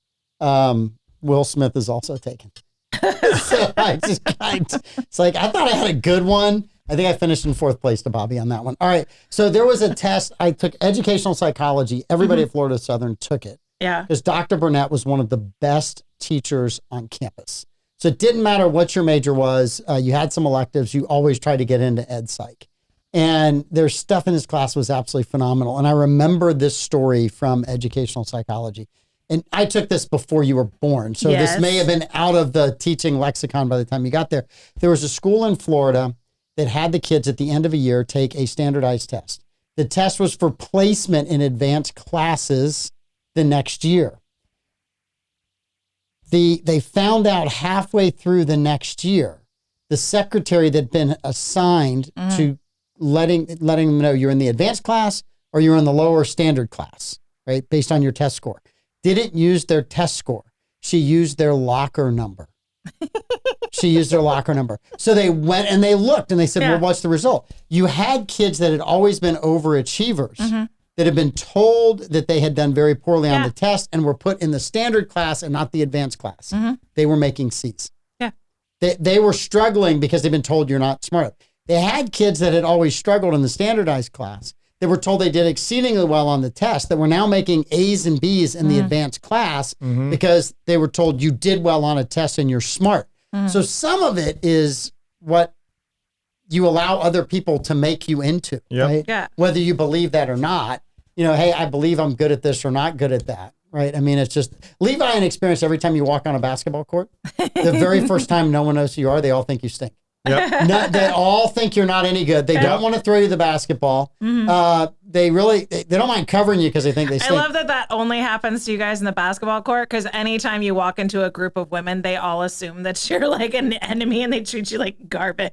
Will Smith is also taken. So it's like, I thought I had a good one. I think I finished in 4th place to Bobby on that one. All right. So there was a test. I took educational psychology. Everybody at Florida Southern took it. Yeah. Because Dr. Burnett was one of the best teachers on campus. So it didn't matter what your major was. You had some electives. You always tried to get into ed psych. And their stuff in his class was absolutely phenomenal. And I remember this story from educational psychology. And I took this before you were born. So this may have been out of the teaching lexicon by the time you got there. There was a school in Florida that had the kids at the end of a year take a standardized test. The test was for placement in advanced classes the next year. They found out halfway through the next year, the secretary that had been assigned to letting them know you're in the advanced class or you're in the lower standard class, right? Based on your test score. Didn't use their test score. She used their locker number. So they went and they looked and they said, well, what's the result? You had kids that had always been overachievers that had been told that they had done very poorly on the test and were put in the standard class and not the advanced class. They were making C's. Yeah. They were struggling because they've been told you're not smart. They had kids that had always struggled in the standardized class that were told they did exceedingly well on the test that were now making A's and B's in the advanced class because they were told you did well on a test and you're smart. So some of it is what you allow other people to make you into, right? Yeah. Whether you believe that or not, hey, I believe I'm good at this or not good at that, right? I mean, it's just Levi and experience every time you walk on a basketball court. The very first time no one knows who you are, they all think you stink. Yep. They all think you're not any good. They don't want to throw you the basketball. They don't mind covering you because they think they stink. I love that only happens to you guys in the basketball court because anytime you walk into a group of women, they all assume that you're like an enemy and they treat you like garbage.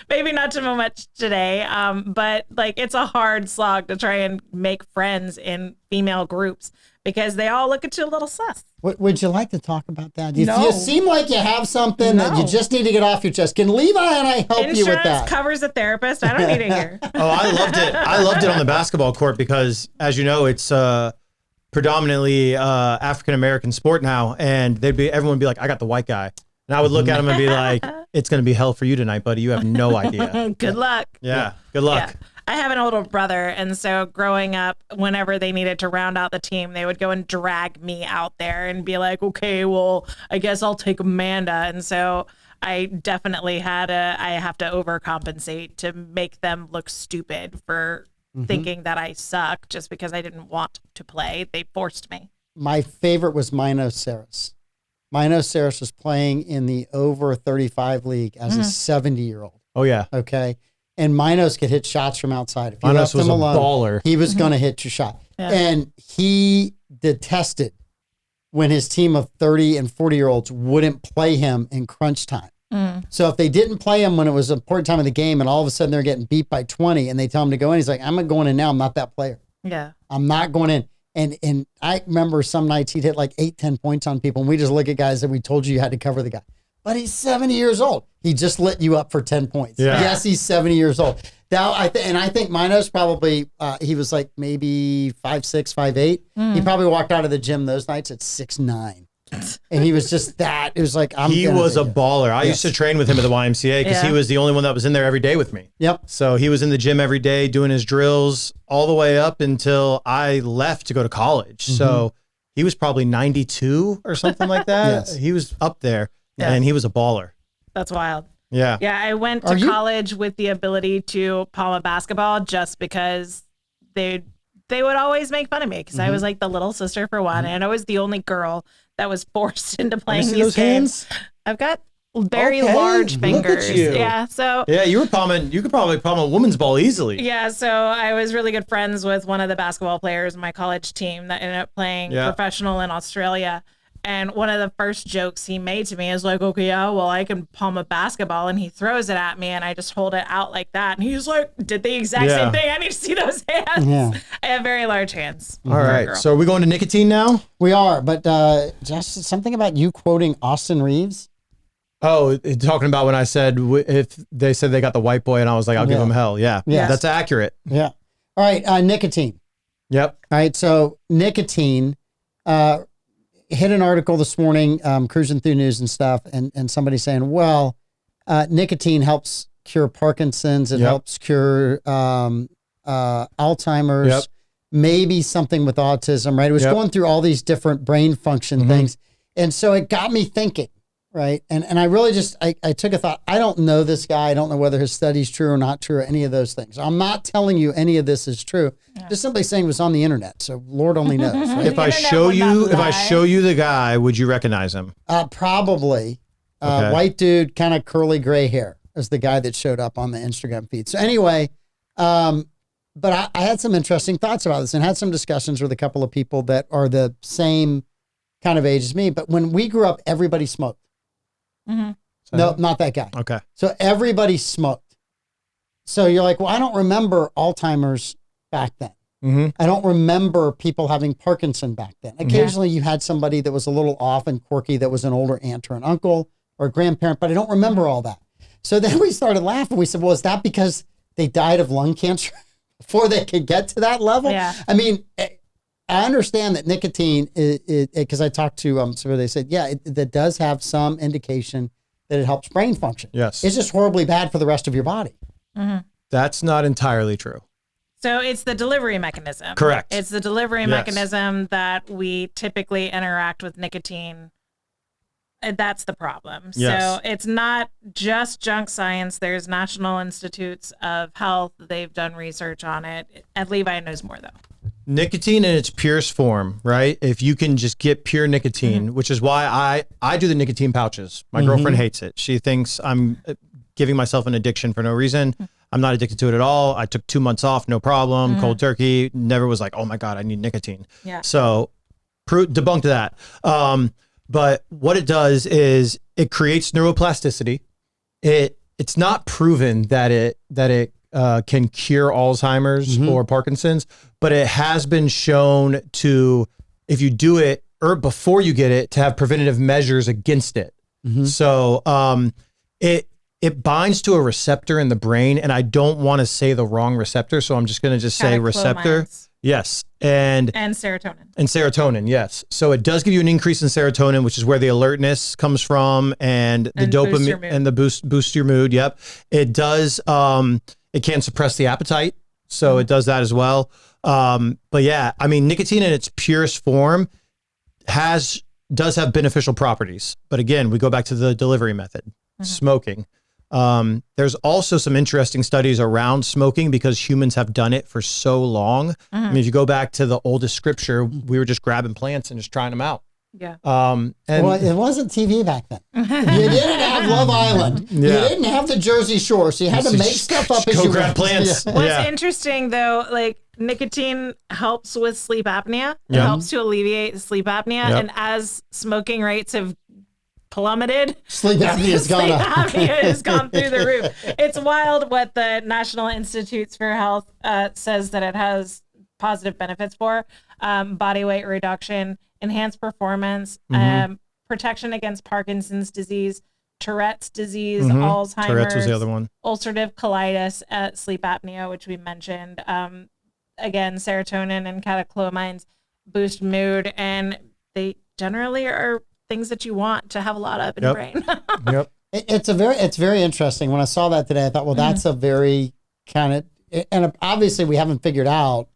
Maybe not so much today, but like it's a hard slog to try and make friends in female groups because they all look at you a little sus. Would you like to talk about that? You No. seem like you have something that you just need to get off your chest. Can Levi and I help you with that? Insurance covers a therapist. I don't need it here. Oh, I loved it. I loved it on the basketball court because, as you know, it's predominantly African-American sport now. And everyone would be like, I got the white guy. And I would look at him and be like, it's going to be hell for you tonight, buddy. You have no idea. Good luck. Yeah. Good luck. Yeah. I have an older brother, and so growing up, whenever they needed to round out the team, they would go and drag me out there and be like, okay, well, I guess I'll take Amanda. And so I definitely I have to overcompensate to make them look stupid for thinking that I suck just because I didn't want to play. They forced me. My favorite was Mino Saris. Mino Saris was playing in the over 35 league as a 70-year-old. Oh, yeah. Okay. And Minos could hit shots from outside. If you Minos left was him a alone, baller. he was going to hit your shot. Yeah. And he detested when his team of 30 and 40-year-olds wouldn't play him in crunch time. So if they didn't play him when it was an important time of the game and all of a sudden they're getting beat by 20 and they tell him to go in, he's like, I'm not going in now. I'm not that player. Yeah. I'm not going in. And I remember some nights he'd hit like 8-10 points on people. And we just look at guys that we told you had to cover the guy. But he's 70 years old. He just lit you up for 10 points. Yeah. Yes, he's 70 years old. Now, I think Minos probably, he was like maybe 5'6", 5'8". He probably walked out of the gym those nights at 6'9". And he was just that. It was like, He was a baller. I used to train with him at the YMCA because he was the only one that was in there every day with me. Yep. So he was in the gym every day doing his drills all the way up until I left to go to college. So he was probably 92 or something like that. Yes. He was up there Yeah. and he was a baller. That's wild. Yeah. Yeah, I went to college with the ability to palm a basketball just because they would always make fun of me because I was like the little sister for one, and I was the only girl that was forced into playing see these those games. hands? I've got very Okay, large look at fingers. you. Yeah, so Yeah, you could probably palm a woman's ball easily. yeah, so I was really good friends with one of the basketball players in my college team that ended up playing professional in Australia. And one of the first jokes he made to me is like, okay, yeah, well, I can palm a basketball. And he throws it at me and I just hold it out like that. And he's like, did the exact same thing. I need to see those hands. Yeah. I have very large hands. All right. So are we going to nicotine now? We are, but just something about you quoting Austin Reeves. Oh, talking about when I said if they said they got the white boy and I was like, I'll give him hell. Yeah. Yes. That's accurate. Yeah. All right. Nicotine. Yep. All right. So nicotine, hit an article this morning, cruising through news and stuff, and somebody saying, well, nicotine helps cure Parkinson's. It helps cure Alzheimer's, maybe something with autism, right? It was going through all these different brain function things. And so it got me thinking, right? And I really just, I took a thought. I don't know this guy. I don't know whether his study's true or not true or any of those things. I'm not telling you any of this is true. Just simply saying it was on the internet. So Lord only knows, right? If I show you the guy, would you recognize him? Probably. Okay. White dude, kind of curly gray hair is the guy that showed up on the Instagram feed. So anyway, but I had some interesting thoughts about this and had some discussions with a couple of people that are the same kind of age as me. But when we grew up, everybody smoked. No, not that guy. Okay. So everybody smoked. So you're like, well, I don't remember Alzheimer's back then. I don't remember people having Parkinson back then. Occasionally you had somebody that was a little off and quirky that was an older aunt or an uncle or a grandparent, but I don't remember all that. So then we started laughing. We said, well, is that because they died of lung cancer before they could get to that level? Yeah. I mean, I understand that nicotine, because I talked to so they said, that does have some indication that it helps brain function. Yes. It's just horribly bad for the rest of your body. That's not entirely true. So it's the delivery mechanism. Correct. It's the delivery Yes. mechanism that we typically interact with nicotine. That's the problem. Yes. So it's not just junk science. There's National Institutes of Health. They've done research on it. And Levi knows more, though. Nicotine in its purest form, right? If you can just get pure nicotine, which is why I do the nicotine pouches. My girlfriend hates it. She thinks I'm giving myself an addiction for no reason. I'm not addicted to it at all. I took 2 months off, no problem. Cold turkey. Never was like, oh my God, I need nicotine. Yeah. So debunked that. But what it does is it creates neuroplasticity. It's not proven that it can cure Alzheimer's or Parkinson's, but it has been shown to, if you do it or before you get it, to have preventative measures against it. So it binds to a receptor in the brain, and I don't want to say the wrong receptor, so I'm just going to just say receptor. Catecholamides. Yes, and serotonin. And serotonin, yes. So it does give you an increase in serotonin, which is where the alertness comes from, and the dopamine and the boost your mood. Yep, it does. It can suppress the appetite, so it does that as well. But yeah, I mean, nicotine in its purest form does have beneficial properties. But again, we go back to the delivery method, smoking. There's also some interesting studies around smoking because humans have done it for so long. I mean, if you go back to the oldest scripture, we were just grabbing plants and just trying them out. Yeah. And Well, it wasn't TV back then. You didn't have Love Island. You didn't have the Jersey Shore, so you had to make stuff up as go you grab went. plants. Yeah. What's interesting though, like nicotine helps with sleep apnea. It Yep. helps to alleviate sleep apnea. Yep. And as smoking rates have plummeted, Sleep apnea has gone sleep up. apnea has gone through the roof. It's wild what the National Institutes for Health says that it has positive benefits for: body weight reduction, enhanced performance, protection against Parkinson's disease, Tourette's disease, Alzheimer's, Tourette's was the other one. ulcerative colitis, sleep apnea, which we mentioned. Again, serotonin and catecholamides boost mood, and they generally are things that you want to have a lot of in your brain. Yep. It's very interesting. When I saw that today, I thought, well, that's a very kind of, and obviously we haven't figured out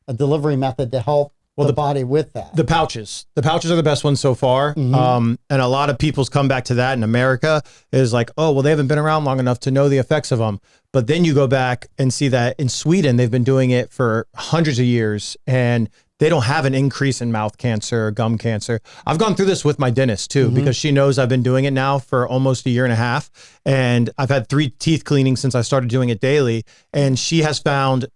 a delivery method to help the body with that. The pouches are the best ones so far. And a lot of people's come back to that in America is like, oh, well, they haven't been around long enough to know the effects of them. But then you go back and see that in Sweden, they've been doing it for hundreds of years, and they don't have an increase in mouth cancer or gum cancer. I've gone through this with my dentist too, because she knows I've been doing it now for almost a year and a half. And I've had 3 teeth cleanings since I started doing it daily. And she has found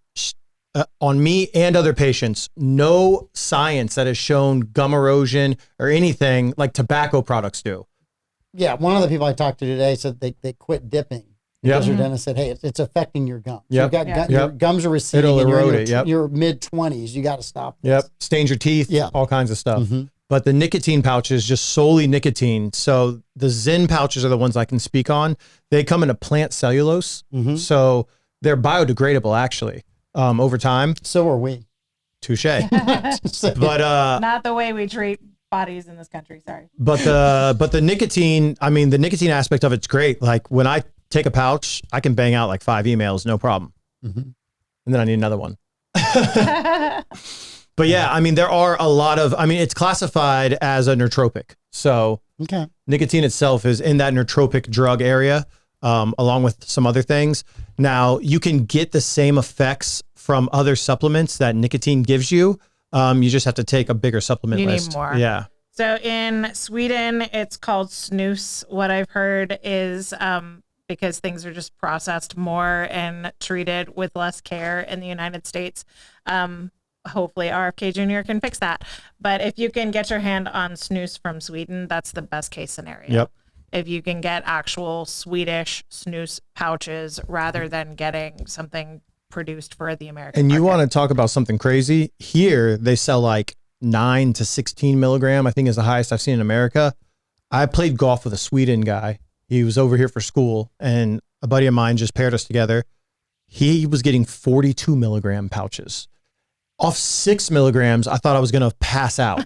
on me and other patients, no science that has shown gum erosion or anything like tobacco products do. Yeah, one of the people I talked to today said they quit dipping because your dentist said, hey, it's affecting your gums. Yep. You've got your gums are receding. It'll and you're in erode it, your mid-20s. You got to stop this. Yep. Stains your teeth, all kinds of stuff. But the nicotine pouches, just solely nicotine. So the Zen pouches are the ones I can speak on. They come in a plant cellulose. So they're biodegradable actually. Over time. So are we. Touche. But Not the way we treat bodies in this country. Sorry. But the nicotine, I mean, the nicotine aspect of it's great. Like when I take a pouch, I can bang out like 5 emails, no problem. And then I need another one. But yeah, I mean, there are a lot of, I mean, it's classified as a nootropic. So nicotine itself is in that nootropic drug area, along with some other things. Now, you can get the same effects from other supplements that nicotine gives you. You just have to take a bigger supplement list. You need more. Yeah. So in Sweden, it's called snus. What I've heard is because things are just processed more and treated with less care in the United States. Hopefully RFK Jr. can fix that. But if you can get your hand on snus from Sweden, that's the best case scenario. Yep. If you can get actual Swedish snus pouches rather than getting something produced for the American And you market. want to talk about something crazy? Here, they sell like 9 to 16 milligram, I think is the highest I've seen in America. I played golf with a Sweden guy. He was over here for school, and a buddy of mine just paired us together. He was getting 42 milligram pouches. Off 6 milligrams, I thought I was going to pass out.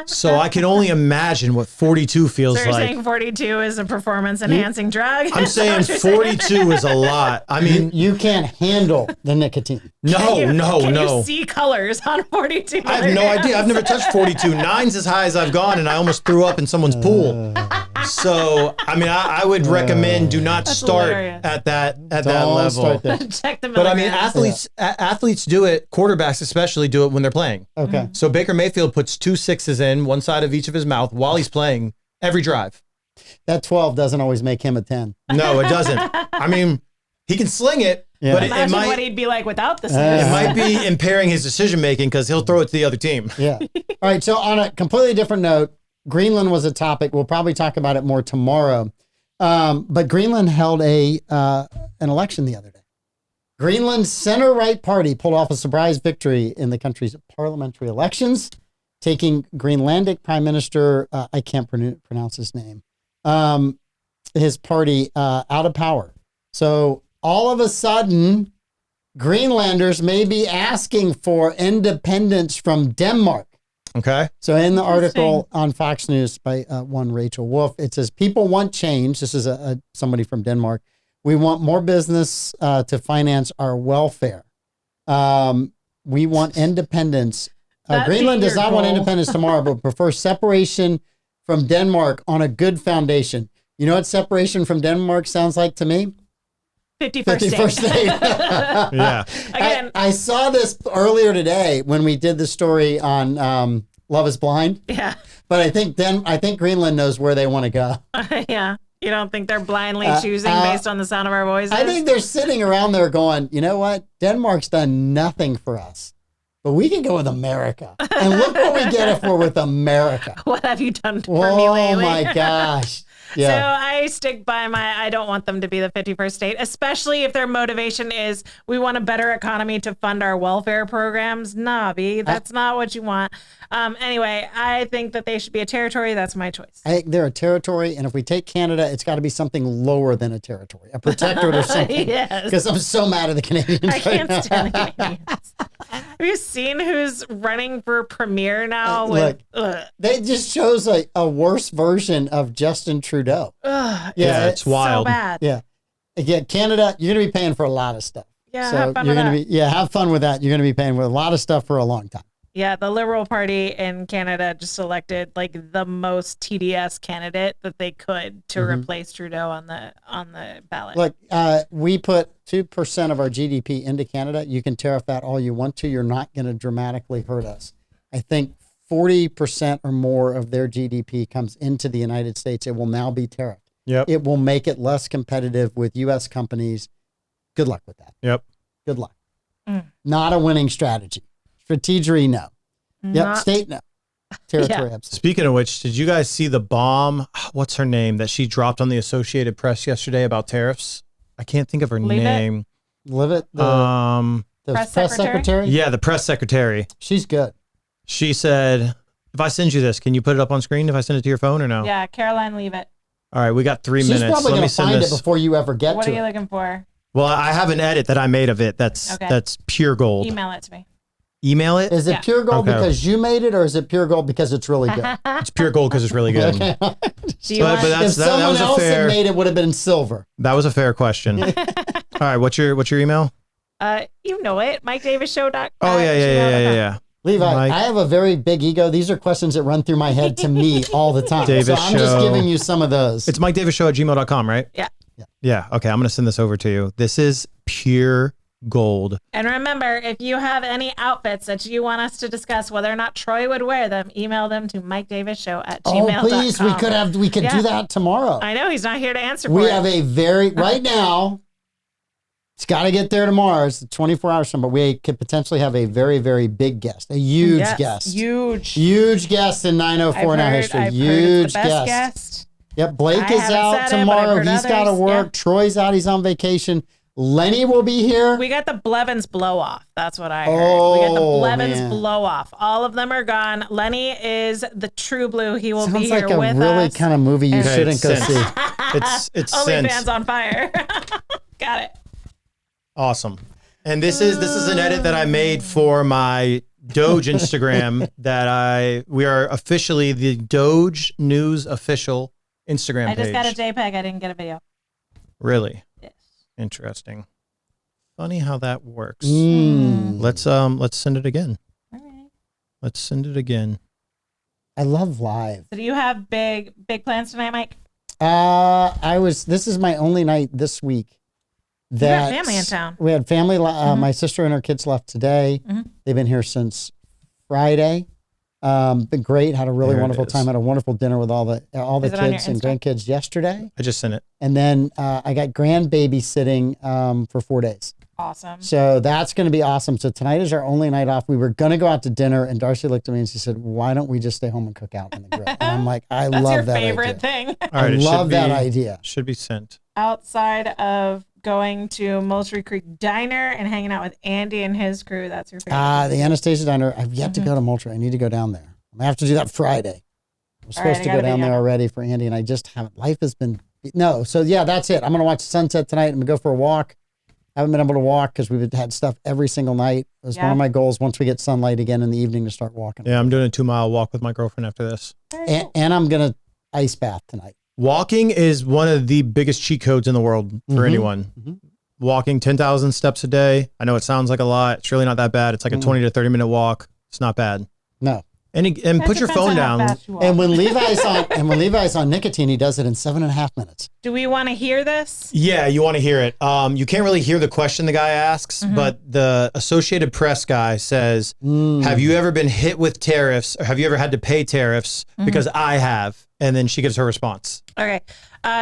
So I can only imagine what 42 feels So you're like. saying 42 is a performance-enhancing drug? I'm saying 42 is a lot. I mean, You can't handle the nicotine. no. Can you see colors on 42? I have no idea. I've never touched 42. 9's as high as I've gone, and I almost threw up in someone's pool. So, I mean, I would recommend do not start hilarious. at that Don't level. start there. Check the But I mean, milligrams. athletes do it. Quarterbacks especially do it when they're playing. Okay. So Baker Mayfield puts 2 6s in, one side of each of his mouth while he's playing every drive. That 12 doesn't always make him a 10. No, it doesn't. I mean, he can sling it, Yeah. but it Imagine what might he'd be like without the it might be impairing his decision making because he'll throw it to the other team. Yeah. All right. So on a completely different note, Greenland was a topic. We'll probably talk about it more tomorrow. But Greenland held an election the other day. Greenland's center-right party pulled off a surprise victory in the country's parliamentary elections, taking Greenlandic Prime Minister, I can't pronounce his name, his party out of power. So all of a sudden, Greenlanders may be asking for independence from Denmark. Okay. So in the article on Fox News by one Rachel Wolf, it says, people want change. This is somebody from Denmark. We want more business to finance our welfare. We want independence. That'd Greenland be does your not want goal. independence tomorrow, but prefers separation from Denmark on a good foundation. You know what separation from Denmark sounds like to me? 51st 51st state. state. Yeah. Again, I saw this earlier today when we did the story on Love is Blind. yeah. But I think Greenland knows where they want to go. Yeah. You don't think they're blindly choosing based on the sound of our voices? I think they're sitting around there going, you know what? Denmark's done nothing for us, but we can go with America. And look what we get if we're with America. What have you done for me Oh lately? my gosh. So Yeah. I stick by I don't want them to be the 51st state, especially if their motivation is we want a better economy to fund our welfare programs. Nah, B, that's not what you want. Anyway, I think that they should be a territory. That's my choice. I think they're a territory, and if we take Canada, it's got to be something lower than a territory, a protectorate or something. Yes. Because I'm so mad at the Canadians. I can't right stand now. the Canadians. Have you seen who's running for premier now? Look, Ugh. They just chose a worse version of Justin Trudeau. Ugh, Yeah, it's wild. so bad. Yeah. Again, Canada, you're going to be paying for a lot of stuff. Yeah, So have fun you're with going that. to be, have fun with that. You're going to be paying for a lot of stuff for a long time. Yeah, the Liberal Party in Canada just elected like the most TDS candidate that they could to replace Trudeau on the ballot. Look, we put 2% of our GDP into Canada. You can tariff that all you want to. You're not going to dramatically hurt us. I think 40% or more of their GDP comes into the United States. It will now be tariffed. Yep. It will make it less competitive with U.S. companies. Good luck with that. Yep. Good luck. Not a winning strategy. Strategery, no. Yep. Not- State, no. Territory, Yeah. absolutely. Speaking of which, did you guys see the bomb? What's her name that she dropped on the Associated Press yesterday about tariffs? I can't think of her Leave it. name. Live it. The Press press secretary? secretary. Yeah, the press secretary. She's good. She said, if I send you this, can you put it up on screen if I send it to your phone or no? Yeah, Caroline, leave it. All right, we got 3 She's minutes. probably Let going me to send find this. it before you ever get What to are you it. looking for? Well, I have an edit that I made of it. That's Okay. that's pure gold. Email it to me. Email it. Is it Yeah. pure gold Okay. because you made it, or is it pure gold because it's really good? It's pure gold because it's really good. Okay. Do you But want? that's- If that someone was a else fair- had made it, would have been silver. That was a fair question. All right, what's your email? You know it. MikeDavisShow.com. Oh yeah. Levi, Mike. I have a very big ego. These are questions that run through my head to me all the time. Davis so I'm just Show. giving you some of those. It's MikeDavisShow@gmail.com, right? Yeah. Yeah. Okay, I'm gonna send this over to you. This is pure gold. And remember, if you have any outfits that you want us to discuss whether or not Troy would wear them, email them to MikeDavisShow@gmail.com. please, we could Yeah. do that tomorrow. I know he's not here to answer We for have it. a very right now. It's got to get there tomorrow. It's 24 hours from, but we could potentially have a very, very big guest, a huge Yes, guest, Huge. guest in 904 I've now heard, history. I've heard Huge it's the best guest. guest. Yep, Blake I is haven't out said it, but I've tomorrow. heard He's got to others, work. yeah. Troy's out. He's on vacation. Lenny will be here. We got the Blevins blow off. That's what I heard. We got the Oh, Blevins man. blow off. All of them are gone. Lenny is the true blue. He will be Sounds here like a with really us. kind of movie you Okay, shouldn't go since- see. It's Only since fans on fire. Got it. awesome. And this is an edit that I made for my Doge Instagram we are officially the Doge News official Instagram page. I just got a JPEG. I didn't get a video. Really? Yes. Interesting. Funny how that works. Mm. Let's send it again. All right. Let's send it again. I love live. So do you have big plans tonight, Mike? This is my only night this week. You got family in town. We had family. My sister and her kids left today. They've been here since Friday. Been great. Had a really wonderful time. Had a wonderful dinner with all the kids and grandkids yesterday. I just sent it. And then I got grandbabysitting for 4 days. Awesome. So that's going to be awesome. So tonight is our only night off. We were going to go out to dinner, and Darcy looked at me and she said, "Why don't we just stay home and cook out on the grill?" And I'm like, "I That's love your that favorite idea. thing. All right, I love that idea." Should be sent. Outside of going to Moultrie Creek Diner and hanging out with Andy and his crew, that's your favorite. The Anastasia Diner. I've yet to go to Moultrie. I need to go down there. I'm gonna have to do that Friday. I'm supposed to go down there already for Andy, and I just haven't. Life has been So yeah, that's it. I'm gonna watch sunset tonight. I'm gonna go for a walk. I haven't been able to walk because we've had stuff every single night. It was one of my goals once we get sunlight again in the evening to start walking. Yeah, I'm doing a 2-mile walk with my girlfriend after this. And I'm gonna ice bath tonight. Walking is one of the biggest cheat codes in the world for anyone. Walking 10,000 steps a day. I know it sounds like a lot. It's really not that bad. It's like a 20 to 30 minute walk. It's not bad. No. And put your phone down. And when Levi's on nicotine, he does it in 7.5 minutes. Do we want to hear this? Yeah, you want to hear it. You can't really hear the question the guy asks, but the Associated Press guy says, "Have you ever been hit with tariffs, or have you ever had to pay tariffs?" Because I have. And then she gives her response. Okay.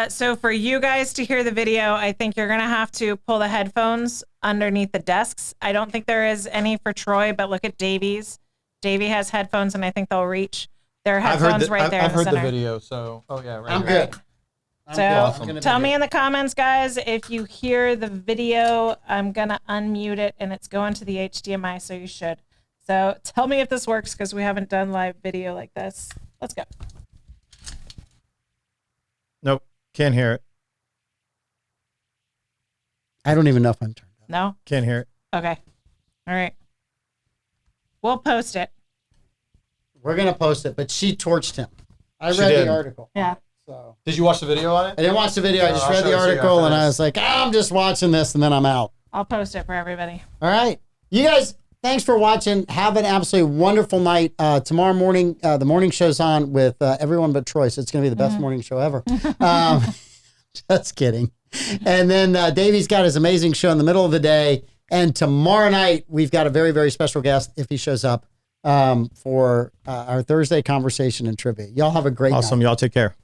So for you guys to hear the video, I think you're going to have to pull the headphones underneath the desks. I don't think there is any for Troy, but look at Davies. Davey has headphones, and I think they'll reach their headphones right there. I've heard center. the video, so right. I'm good. So tell me in the comments, guys, if you hear the video. I'm going to unmute it, and it's going to the HDMI, so you should. So tell me if this works, because we haven't done live video like this. Let's go. Nope, can't hear it. I don't even know if I'm turned on. No? Can't hear it. Okay. All right. We'll post it. We're going to post it, but she torched him. I She read did. the article. Yeah. So Did you watch the video on it? I didn't watch the video. I just I'll read show the it to you article, after and I this. was like, I'm just watching this, and then I'm out. I'll post it for everybody. All right. You guys, thanks for watching. Have an absolutely wonderful night. Tomorrow morning, the morning show's on with everyone but Troy, so it's going to be the best morning show ever. Just kidding. And then Davey's got his amazing show in the middle of the day. And tomorrow night, we've got a very, very special guest, if he shows up, for our Thursday conversation and trivia. Y'all have a great night. Awesome. Y'all take care.